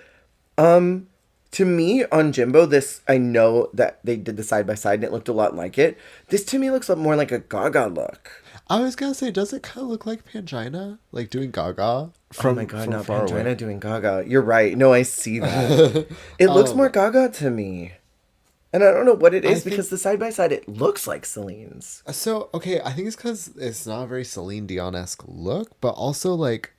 To me, on Jimbo, this, I know that they did the side-by-side and it looked a lot like it. This, to me, looks a lot more like a Gaga look. I was going to say, does it kind of look like Pangina? Like doing Gaga? Oh my god, not Pangina doing Gaga. You're right. No, I see that. It looks more Gaga to me. And I don't know what it is because the side-by-side, it looks like Celine's. So, okay, I think it's because it's not a very Celine Dion-esque look, but also, like,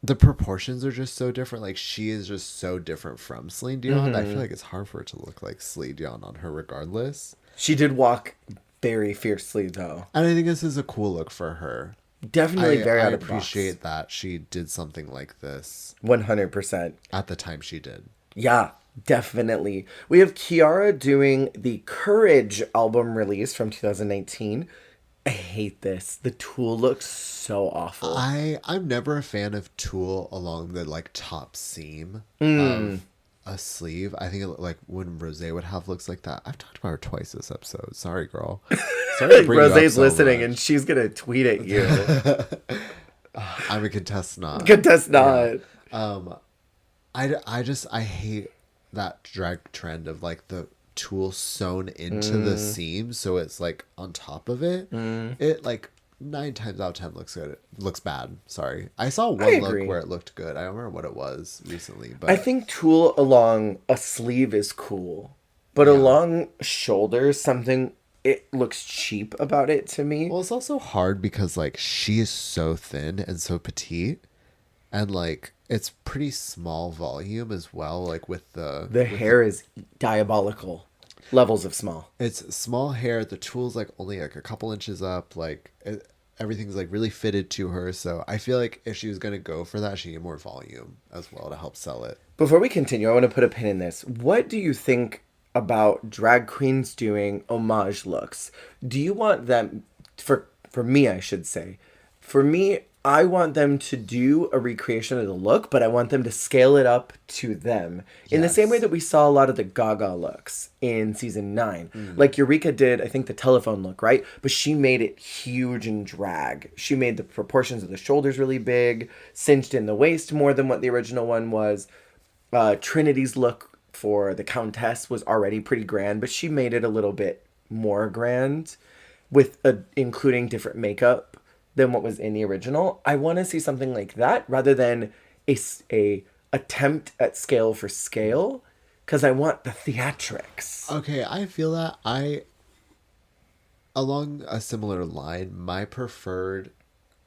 the proportions are just so different. Like, she is just so different from Celine Dion. I feel like it's hard for it to look like Celine Dion on her regardless. She did walk very fiercely, though. And I think this is a cool look for her. Definitely very out of the box. I appreciate that she did something like this. 100%. At the time she did. Yeah, definitely. We have Kiara doing the Courage album release from 2019. I hate this. The tulle looks so awful. I'm never a fan of tulle along the like top seam of a sleeve. I think like when Rosé would have looks like that. I've talked about her twice this episode. Sorry, girl. Sorry Rosé's listening and she's gonna tweet at you. I'm a contest not. Contest not. Yeah. I hate that drag trend of like the tulle sewn into the seam so it's like on top of it. It like 9 times out of 10 looks good. It looks bad. Sorry. I saw one look where it looked good. I don't remember what it was recently, but I think tulle along a sleeve is cool. But along shoulders, something it looks cheap about it to me. Well, it's also hard because like she is so thin and so petite. And like it's pretty small volume as well, like with the hair is diabolical. Levels of small. It's small hair. The tulle's like only like a couple inches up. Like everything's like really fitted to her. So I feel like if she was gonna go for that, she needed more volume as well to help sell it. Before we continue, I want to put a pin in this. What do you think about drag queens doing homage looks? Do you want them for me, I should say. For me, I want them to do a recreation of the look, but I want them to scale it up to them. In the same way that we saw a lot of the Gaga looks in season 9. Like Eureka did, I think, the telephone look, right? But she made it huge in drag. She made the proportions of the shoulders really big, cinched in the waist more than what the original one was. Trinity's look for the Countess was already pretty grand, but she made it a little bit more grand with including different makeup than what was in the original. I want to see something like that rather than a attempt at scale for scale, because I want the theatrics. Okay, I feel that along a similar line, my preferred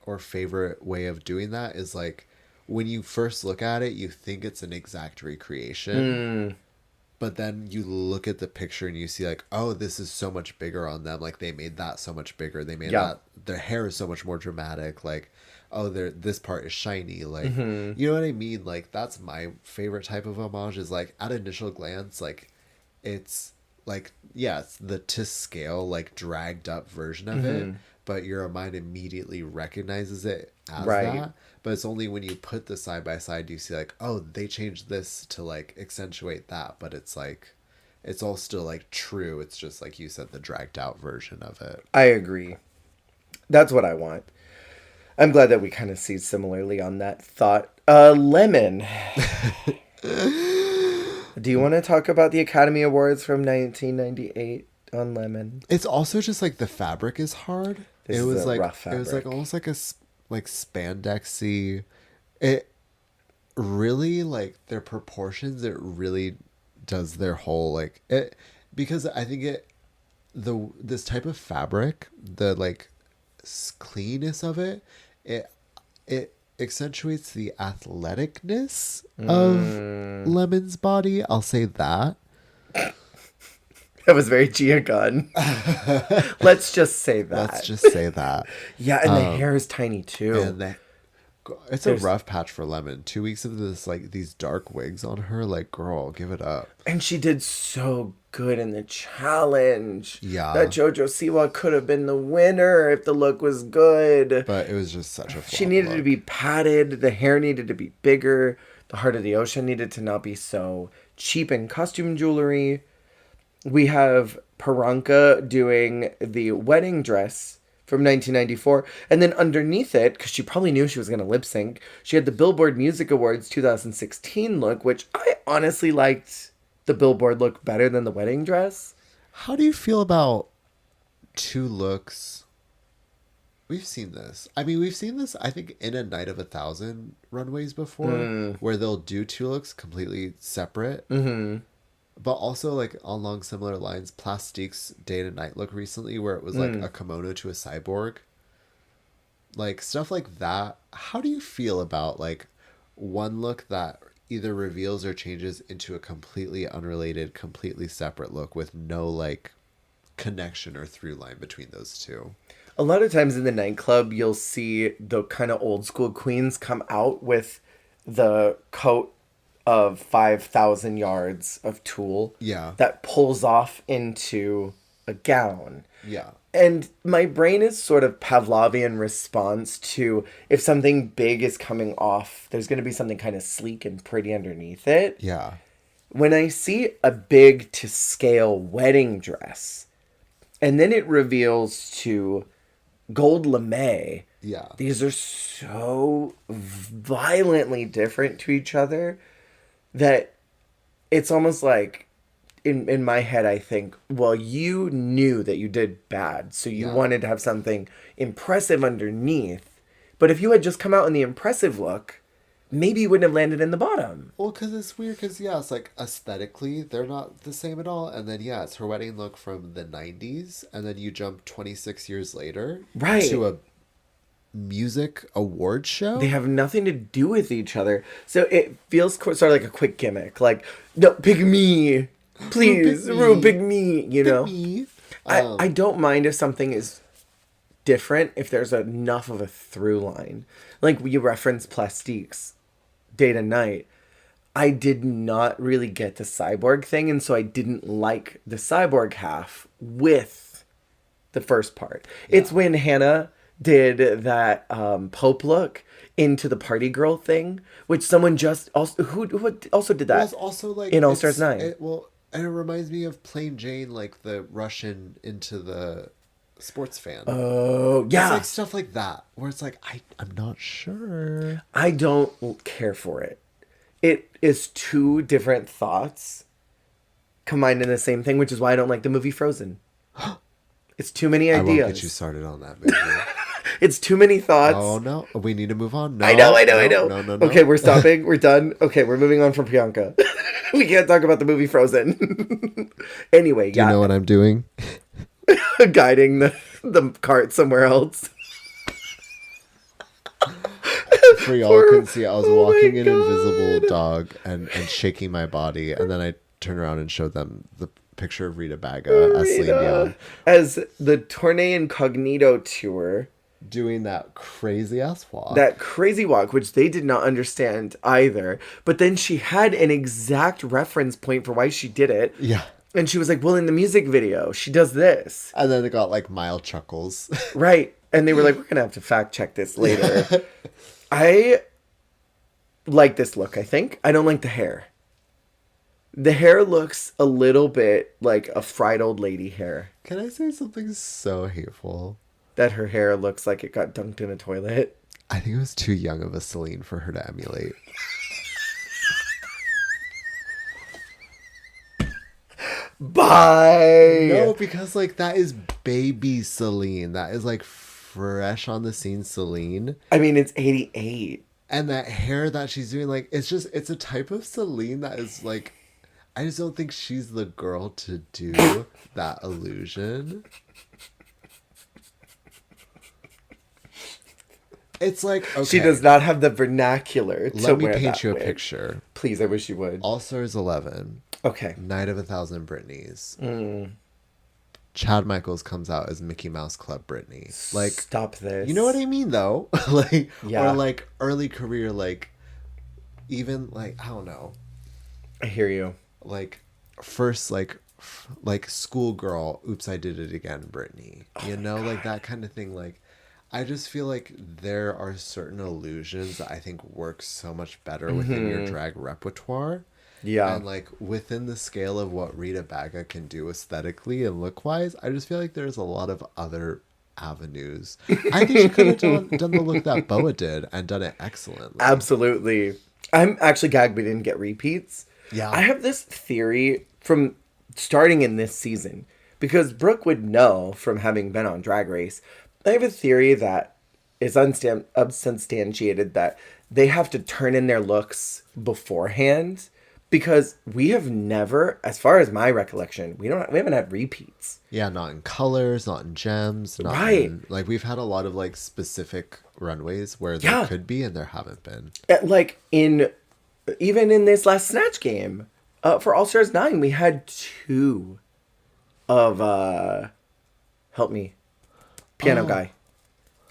or favorite way of doing that is like when you first look at it, you think it's an exact recreation. But then you look at the picture and you see like, oh, this is so much bigger on them. Like they made that so much bigger. They made that, their hair is so much more dramatic. Like, oh, this part is shiny. Like, you know what I mean? Like that's my favorite type of homage is like at initial glance, like it's like, yeah, it's the to scale, like dragged up version of it. But your mind immediately recognizes it as that. But it's only when you put the side by side, you see like, oh, they changed this to like accentuate that. But it's like, it's all still like true. It's just like you said, the dragged out version of it. I agree. That's what I want. I'm glad that we kind of see similarly on that thought. Lemon. Do you want to talk about the Academy Awards from 1998 on Lemon? It's also just like the fabric is hard. This is a rough fabric. It was like almost like a like spandexy. It really like their proportions. It really does their whole like it, because I think this type of fabric, the like cleanness of it accentuates the athleticness of Lemon's body. I'll say that. That was very Gia Gunn. Let's just say that. Let's just say that. Yeah, and the hair is tiny too. And it's a rough patch for Lemon. 2 weeks of this, like, these dark wigs on her. Like, girl, give it up. And she did so good in the challenge. Yeah. That JoJo Siwa could have been the winner if the look was good. But it was just such a flop She needed look. to be padded. The hair needed to be bigger. The Heart of the Ocean needed to not be so cheap in costume jewelry. We have Paranka doing the wedding dress from 1994. And then underneath it, because she probably knew she was going to lip sync, she had the Billboard Music Awards 2016 look, which I honestly liked the Billboard look better than the wedding dress. How do you feel about two looks? We've seen this. I mean, we've seen this, I think, in A Night of 1,000 runways before, where they'll do two looks completely separate. Mm-hmm. But also, like, along similar lines, Plastique's Day to Night look recently, where it was, like, a kimono to a cyborg. Like, stuff like that. How do you feel about, like, one look that either reveals or changes into a completely unrelated, completely separate look with no, like, connection or through line between those two? A lot of times in the nightclub, you'll see the kind of old school queens come out with the coat of 5,000 yards of tulle. Yeah. That pulls off into a gown. Yeah. And my brain is sort of Pavlovian response to if something big is coming off, there's going to be something kind of sleek and pretty underneath it. Yeah. When I see a big to scale wedding dress, and then it reveals to gold lame, Yeah. these are so violently different to each other that it's almost like in my head I think, well, you knew that you did bad, so you wanted to have something impressive underneath. But if you had just come out in the impressive look, maybe you wouldn't have landed in the bottom. Well, because it's weird, because, yeah, it's like aesthetically, they're not the same at all. And then, yeah, it's her wedding look from the 90s. And then you jump 26 years later to a music award show. They have nothing to do with each other. So it feels sort of like a quick gimmick. Like, no, pick me. Please, pick me. You know? Me. I don't mind if something is different if there's enough of a through line. Like you reference Plastique's Day to Night. I did not really get the cyborg thing, and so I didn't like the cyborg half with the first part. Yeah. It's when Hannah did that Pope look into the party girl thing, which someone just also who also did that. Well, it's also like in All Stars 9. And it reminds me of Plain Jane, like the Russian into the sports fan. Oh, yeah. It's like stuff like that, where it's like, I'm not sure. I don't care for it. It is two different thoughts combined in the same thing, which is why I don't like the movie Frozen. It's too many ideas. I won't get you started on that movie. It's too many thoughts. Oh, no. We need to move on. No, I know. No. Okay, we're stopping. We're done. Okay, we're moving on from Priyanka. We can't talk about the movie Frozen. Anyway, Do you know what I'm doing? Guiding the cart somewhere else. For y'all couldn't see, I was walking an invisible dog and shaking my body, and then I turned around and showed them the picture of Rita Baga as Celine Dion. As the Tournée Incognito tour. Doing that crazy ass walk. That crazy walk, which they did not understand either. But then she had an exact reference point for why she did it. Yeah. And she was like, well, in the music video, she does this. And then it got like mild chuckles. Right. And they were like, we're going to have to fact check this later. I like this look, I think. I don't like the hair. The hair looks a little bit like a fried old lady hair. Can I say something so hateful? That her hair looks like it got dunked in a toilet. I think it was too young of a Celine for her to emulate. Bye! No, because like that is baby Celine. That is like fresh on the scene Celine. I mean, it's 88. And that hair that she's doing, like, it's a type of Celine that is like, I just don't think she's the girl to do that illusion. It's like, okay. She does not have the vernacular to Let me wear paint that you a wig. picture. Please, I wish you would. All Stars 11. Okay. Night of a Thousand Britneys. Chad Michaels comes out as Mickey Mouse Club Britney. Like, stop this. you know what I mean, though? Like, yeah. Or like early career, like, even like, I don't know. I hear you. Like, first, like schoolgirl, oops, I did it again, Britney. You know, like that kind of thing. Like, I just feel like there are certain illusions that I think work so much better within your drag repertoire. Yeah. And like within the scale of what Rita Baga can do aesthetically and look wise, I just feel like there's a lot of other avenues. I think she could have done the look that Boa did and done it excellently. Absolutely. I'm actually gagged we didn't get repeats. Yeah. I have this theory from starting in this season, because Brooke would know from having been on Drag Race. I have a theory that is unsubstantiated that they have to turn in their looks beforehand, because we have never, as far as my recollection, we haven't had repeats. Yeah, not in colors, not in gems, not right. in, like, we've had a lot of like specific runways where there could be and there haven't been. Like even in this last Snatch Game, for All Stars 9, we had 2 of help me, piano guy,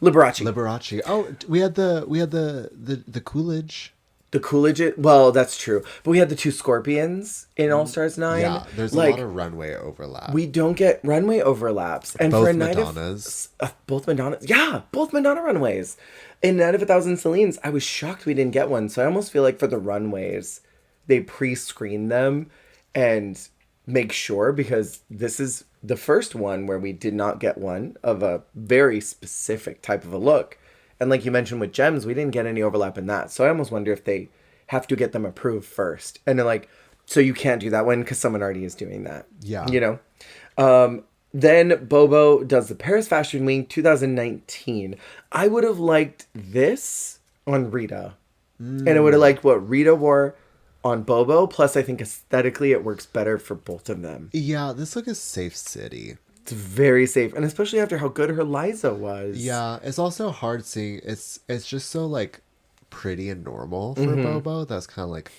Liberace. Oh, we had the Coolidge. The Coolidge, well, that's true. But we had the 2 Scorpions in All Stars 9. Yeah, there's a lot of runway overlap. We don't get runway overlaps. And both for a night Madonnas. Both Madonnas. Yeah, both Madonna runways. In Night of a Thousand Celines, I was shocked we didn't get one. So I almost feel like for the runways, they pre-screen them and make sure, because this is the first one where we did not get one of a very specific type of a look. And like you mentioned with gems, we didn't get any overlap in that. So I almost wonder if they have to get them approved first. And they're like, so you can't do that one because someone already is doing that. Yeah. You know? Then Bobo does the Paris Fashion Week 2019. I would have liked this on Rita. And I would have liked what Rita wore on Bobo. Plus, I think aesthetically it works better for both of them. Yeah, this look is Safe City. It's very safe, and especially after how good her Liza was. Yeah, it's also hard seeing. It's just so like pretty and normal for Bobo. That's kind of like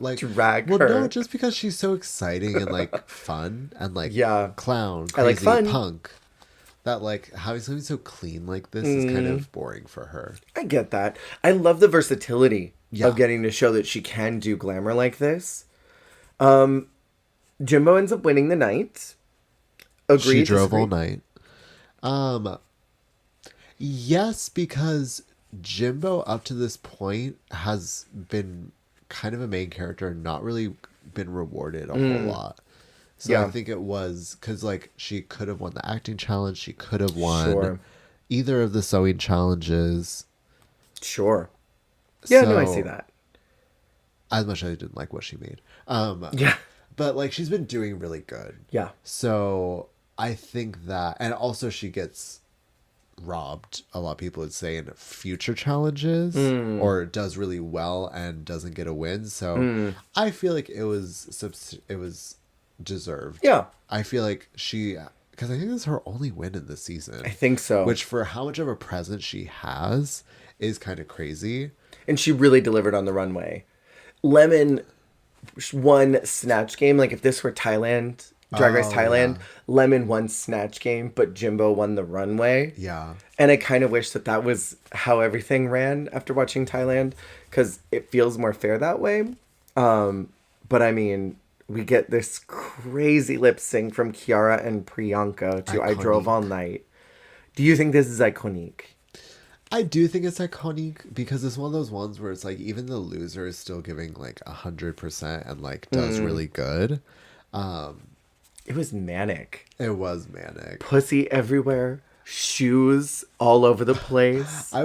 like drag well, her. no, just because she's so exciting and like fun and like clown, crazy, I like fun. punk. That like having something so clean like this is kind of boring for her. I get that. I love the versatility of getting to show that she can do glamour like this. Jimbo ends up winning the night. Agreed. She drove all night. Yes, because Jimbo up to this point has been kind of a main character, not really been rewarded a whole lot. So I think it was because like she could have won the acting challenge. She could have won either of the sewing challenges. Sure. Yeah, no, I see that. As much as I didn't like what she made. But like she's been doing really good. Yeah. So I think that, and also she gets robbed, a lot of people would say, in future challenges, or does really well and doesn't get a win. So I feel like it was deserved. Yeah. I feel like because I think this is her only win in the season. I think so. Which for how much of a presence she has is kind of crazy. And she really delivered on the runway. Lemon won Snatch Game. Like if this were Thailand, Drag Race Thailand, Lemon won Snatch Game, but Jimbo won the runway. Yeah. And I kind of wish that was how everything ran after watching Thailand, because it feels more fair that way. But I mean, we get this crazy lip sync from Kiara and Priyanka to I Drove All Night. Do you think this is iconic? I do think it's iconic because it's one of those ones where it's like even the loser is still giving like 100% and like does really good. It was manic. It was manic. Pussy everywhere. Shoes all over the place. I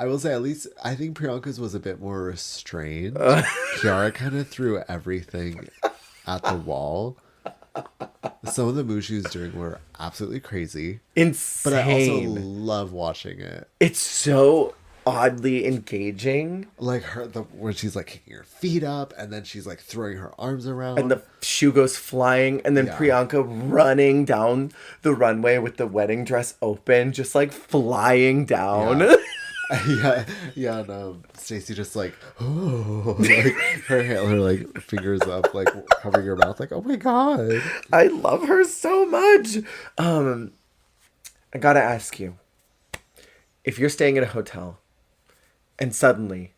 will say at least I think Priyanka's was a bit more restrained. Kiara kind of threw everything at the wall. Some of the moves she was doing were absolutely crazy. Insane. But I also love watching it. It's so oddly engaging. Like when she's like kicking her feet up and then she's like throwing her arms around. And the shoe goes flying and then Priyanka running down the runway with the wedding dress open, just like flying down. Yeah. Yeah, yeah, and Stacy just like, oh, like her like fingers up, like covering her mouth, like, oh my god. I love her so much. I gotta ask you, if you're staying at a hotel and suddenly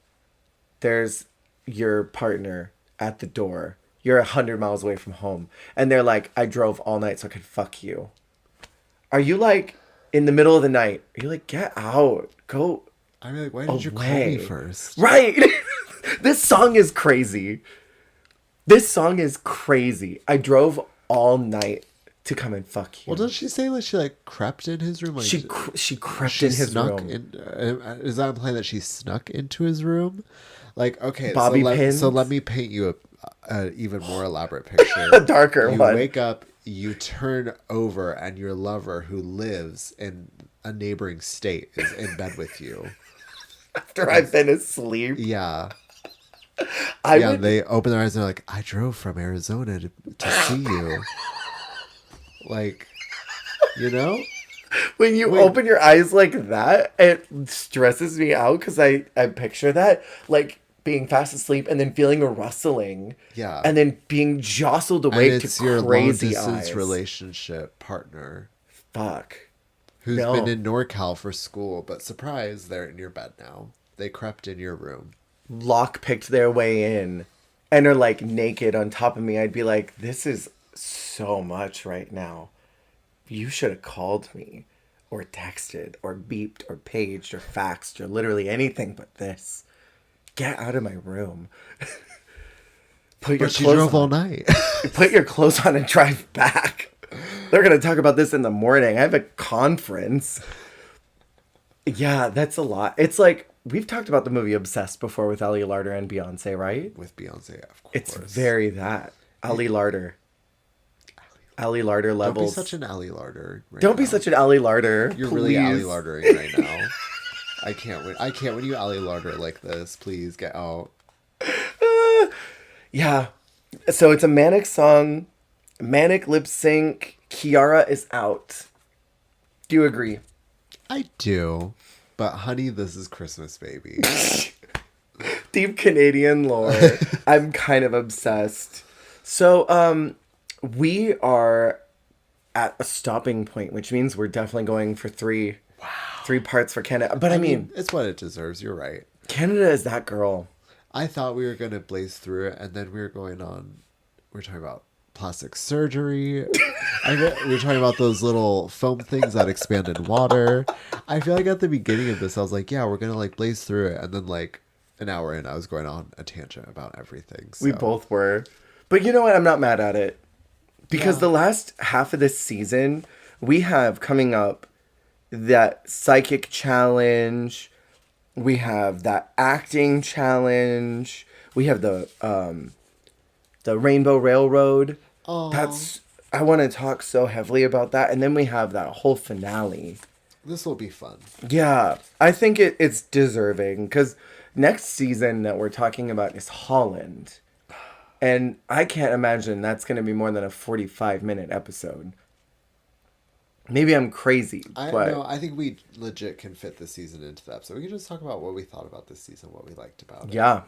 there's your partner at the door, you're 100 miles away from home, and they're like, I drove all night so I could fuck you. Are you like, in the middle of the night, are you like, get out, go I'm like, why did you call away? me first? Right. This song is crazy. This song is crazy. I drove all night to come and fuck you. Well, doesn't she say like she like crept in his room? Like She crept in his snuck room. in. Is that implying that she snuck into his room? Like, okay, Bobby pins. so let me paint you a even more elaborate picture. A darker you one. You wake up, you turn over, and your lover, who lives in a neighboring state, is in bed with you. After I've been asleep. Yeah. Would... They open their eyes and they're like, I drove from Arizona to see you. Like, you know? When you open your eyes like that, it stresses me out because I picture that, like, being fast asleep and then feeling a rustling. Yeah. And then being jostled awake to crazy your long-distance eyes. relationship partner. Fuck. Who's been in NorCal for school, but surprise, they're in your bed now. They crept in your room. Lock-picked their way in and are, like, naked on top of me. I'd be like, this is so much right now. You should have called me or texted or beeped or paged or faxed or literally anything but this. Get out of my room. But she drove all night. Put your clothes on and drive back. They're going to talk about this in the morning. I have a conference. Yeah, that's a lot. It's like, we've talked about the movie Obsessed before with Ali Larter and Beyonce, right? With Beyonce, of course. It's very that. Ali Larter. Ali Larter levels. Don't be such an Ali Larter. Don't be such an Ali Larter. You're please. Really Ali Lartering right now. I can't when you Ali Larter like this. Please get out. Yeah. So it's a manic song, manic lip sync. Kiara is out. Do you agree? I do. But honey, this is Christmas, baby. Deep Canadian lore. I'm kind of obsessed. So, we are at a stopping point, which means we're definitely going for three parts for Canada. But I mean, it's what it deserves. You're right. Canada is that girl. I thought we were going to blaze through it, and then we were talking about plastic surgery. We were talking about those little foam things that expand in water. I feel like at the beginning of this, I was like, yeah, we're going to like blaze through it. And then like an hour in, I was going on a tangent about everything. So. We both were. But you know what? I'm not mad at it. Because the last half of this season, we have coming up that psychic challenge. We have that acting challenge. We have the Rainbow Railroad. Aww. I want to talk so heavily about that. And then we have that whole finale. This will be fun. Yeah. I think it's deserving. Because next season that we're talking about is Holland. And I can't imagine that's going to be more than a 45-minute episode. Maybe I'm crazy, but... No, I think we legit can fit this season into the episode. We can just talk about what we thought about this season, what we liked about it. Yeah.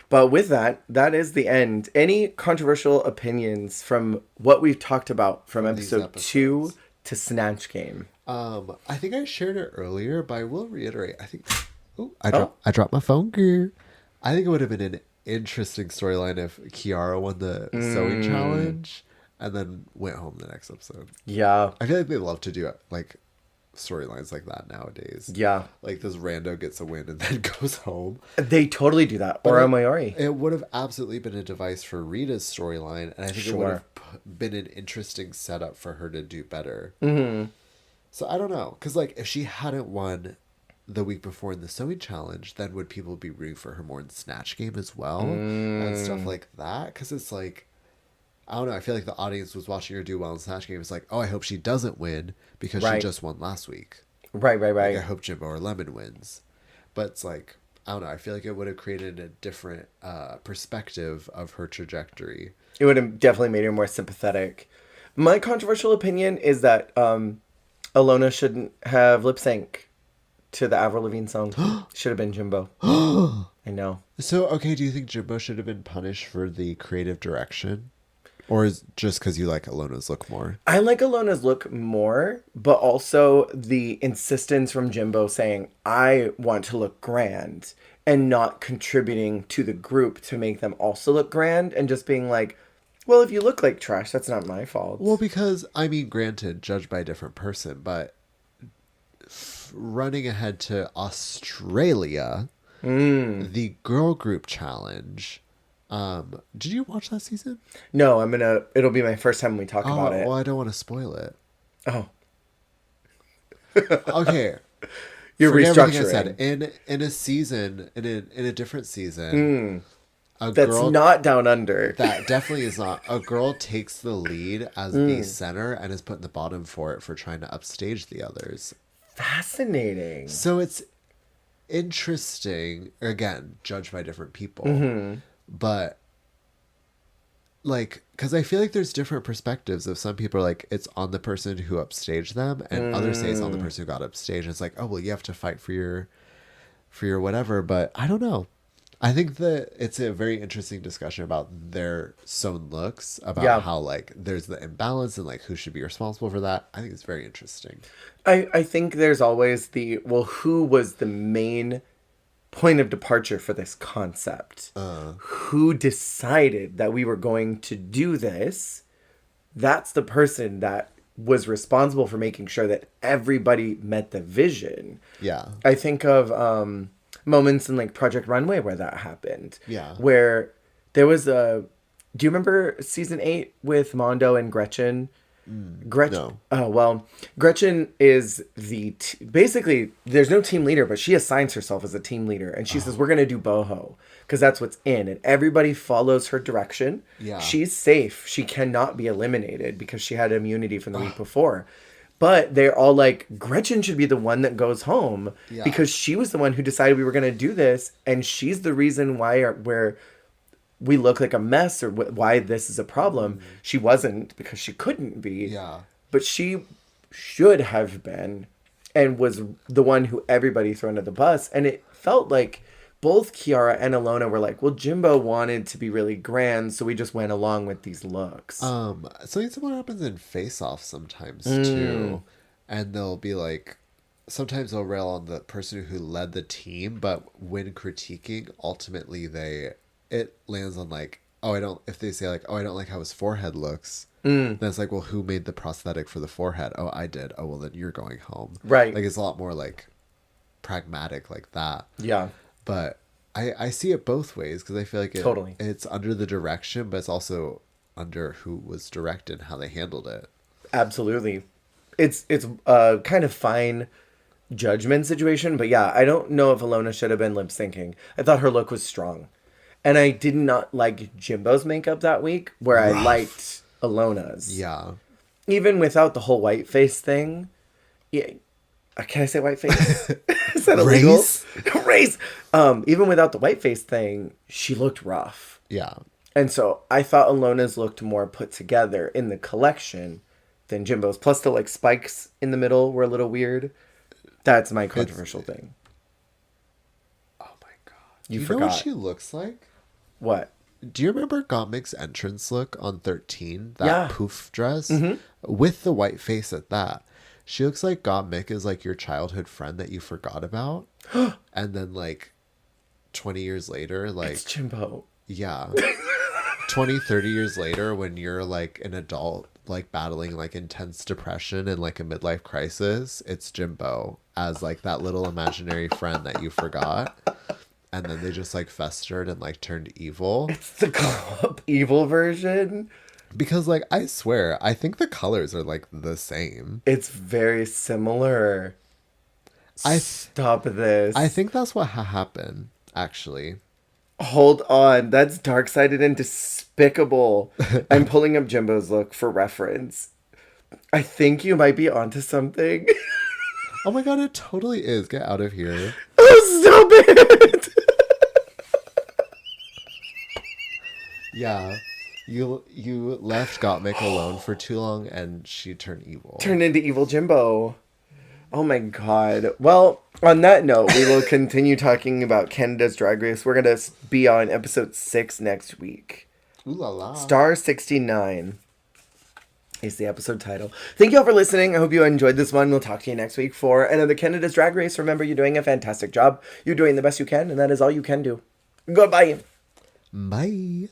But with that is the end. Any controversial opinions from what we've talked about from episode 2 to Snatch Game? I think I shared it earlier, but I will reiterate. I think... I dropped my phone gear. I think it would have been an interesting storyline if Kiara won the sewing challenge and then went home the next episode. Yeah. I feel like they love to do like storylines like that nowadays. Yeah. Like this rando gets a win and then goes home. They totally do that. Or Mayori. It would have absolutely been a device for Rita's storyline, and I think it would have been an interesting setup for her to do better. Mm-hmm. So I don't know. Because like if she hadn't won the week before in the sewing challenge, then would people be rooting for her more in Snatch Game as well and stuff like that? Because it's like, I don't know, I feel like the audience was watching her do well in Snatch Game. It's like, oh, I hope she doesn't win because she just won last week. Right. Like, I hope Jimbo or Lemon wins. But it's like, I don't know, I feel like it would have created a different perspective of her trajectory. It would have definitely made her more sympathetic. My controversial opinion is that Alona shouldn't have lip sync to the Avril Lavigne song. Should have been Jimbo. I know. So, okay, do you think Jimbo should have been punished for the creative direction? Or is just because you like Alona's look more? I like Alona's look more, but also the insistence from Jimbo saying, I want to look grand, and not contributing to the group to make them also look grand, and just being like, well, if you look like trash, that's not my fault. Well, because, I mean, granted, judged by a different person, but running ahead to Australia, the girl group challenge. Did you watch that season? No, it'll be my first time we talk about it. Well, I don't want to spoil it. Oh. Okay. You're Forget restructuring. everything I said. In a season, in a different season, a That's girl not Down Under. that definitely is not. A girl takes the lead as the center and is put in the bottom for it for trying to upstage the others. Fascinating. So it's interesting. Again, judged by different people, but like, because I feel like there's different perspectives of some people are like it's on the person who upstaged them, and others say it's on the person who got upstaged. And it's like, oh well, you have to fight for your whatever. But I don't know. I think that it's a very interesting discussion about their sewn looks, about how like there's the imbalance and like who should be responsible for that. I think it's very interesting. I think there's always who was the main point of departure for this concept? Who decided that we were going to do this? That's the person that was responsible for making sure that everybody met the vision. Yeah. I think of moments in like Project Runway where that happened. Yeah. Where there was do you remember season 8 with Mondo and Gretchen? Gretchen. No. Oh, well, Gretchen is basically there's no team leader, but she assigns herself as a team leader, and she says we're going to do boho because that's what's in, and everybody follows her direction. Yeah. She's safe. She cannot be eliminated because she had immunity from the week before. But they're all like, Gretchen should be the one that goes home because she was the one who decided we were going to do this. And she's the reason why we look like a mess or why this is a problem. She wasn't because she couldn't be. Yeah. But she should have been and was the one who everybody threw under the bus. And it felt like both Kiara and Alona were like, well, Jimbo wanted to be really grand, so we just went along with these looks. Something similar happens in Face Off sometimes too. And they'll be like, sometimes they'll rail on the person who led the team, but when critiquing, ultimately it lands on like, if they say like, oh, I don't like how his forehead looks, then it's like, well, who made the prosthetic for the forehead? Oh, I did. Oh, well, then you're going home. Right. Like, it's a lot more like pragmatic like that. Yeah. But I see it both ways because I feel like Totally. It's under the direction, but it's also under who was directed, how they handled it. Absolutely. It's a kind of fine judgment situation, but yeah, I don't know if Alona should have been lip syncing. I thought her look was strong. And I did not like Jimbo's makeup that week, where I liked Alona's. Yeah. Even without the whole white face thing. Yeah. Can I say white face? Is that illegal? Race. Even without the white face thing, she looked rough. Yeah. And so I thought Alona's looked more put together in the collection than Jimbo's. Plus the like spikes in the middle were a little weird. That's my controversial thing. Oh my god. You know what forgot. she looks like? What? Do you remember Gottmik's entrance look on 13? That poof dress? Mm-hmm. With the white face at that. She looks like Gottmik is like your childhood friend that you forgot about. And then like 20 years later, like... It's Jimbo. Yeah. 20, 30 years later, when you're like an adult, like battling like intense depression and like a midlife crisis, it's Jimbo as like that little imaginary friend that you forgot. And then they just like festered and like turned evil. It's the club evil version. Because like, I swear, I think the colors are like the same. It's very similar. Stop this. I think that's what happened, actually. Hold on. That's dark-sided and despicable. I'm pulling up Jimbo's look for reference. I think you might be onto something. Oh my god, it totally is. Get out of here. Oh, stop it! Yeah. You left Gottmik alone for too long and she turned evil. Turned into evil Jimbo. Oh my God. Well, on that note, we will continue talking about Canada's Drag Race. We're going to be on episode 6 next week. Ooh la la. Star 69 is the episode title. Thank you all for listening. I hope you enjoyed this one. We'll talk to you next week for another Canada's Drag Race. Remember, you're doing a fantastic job. You're doing the best you can, and that is all you can do. Goodbye. Bye.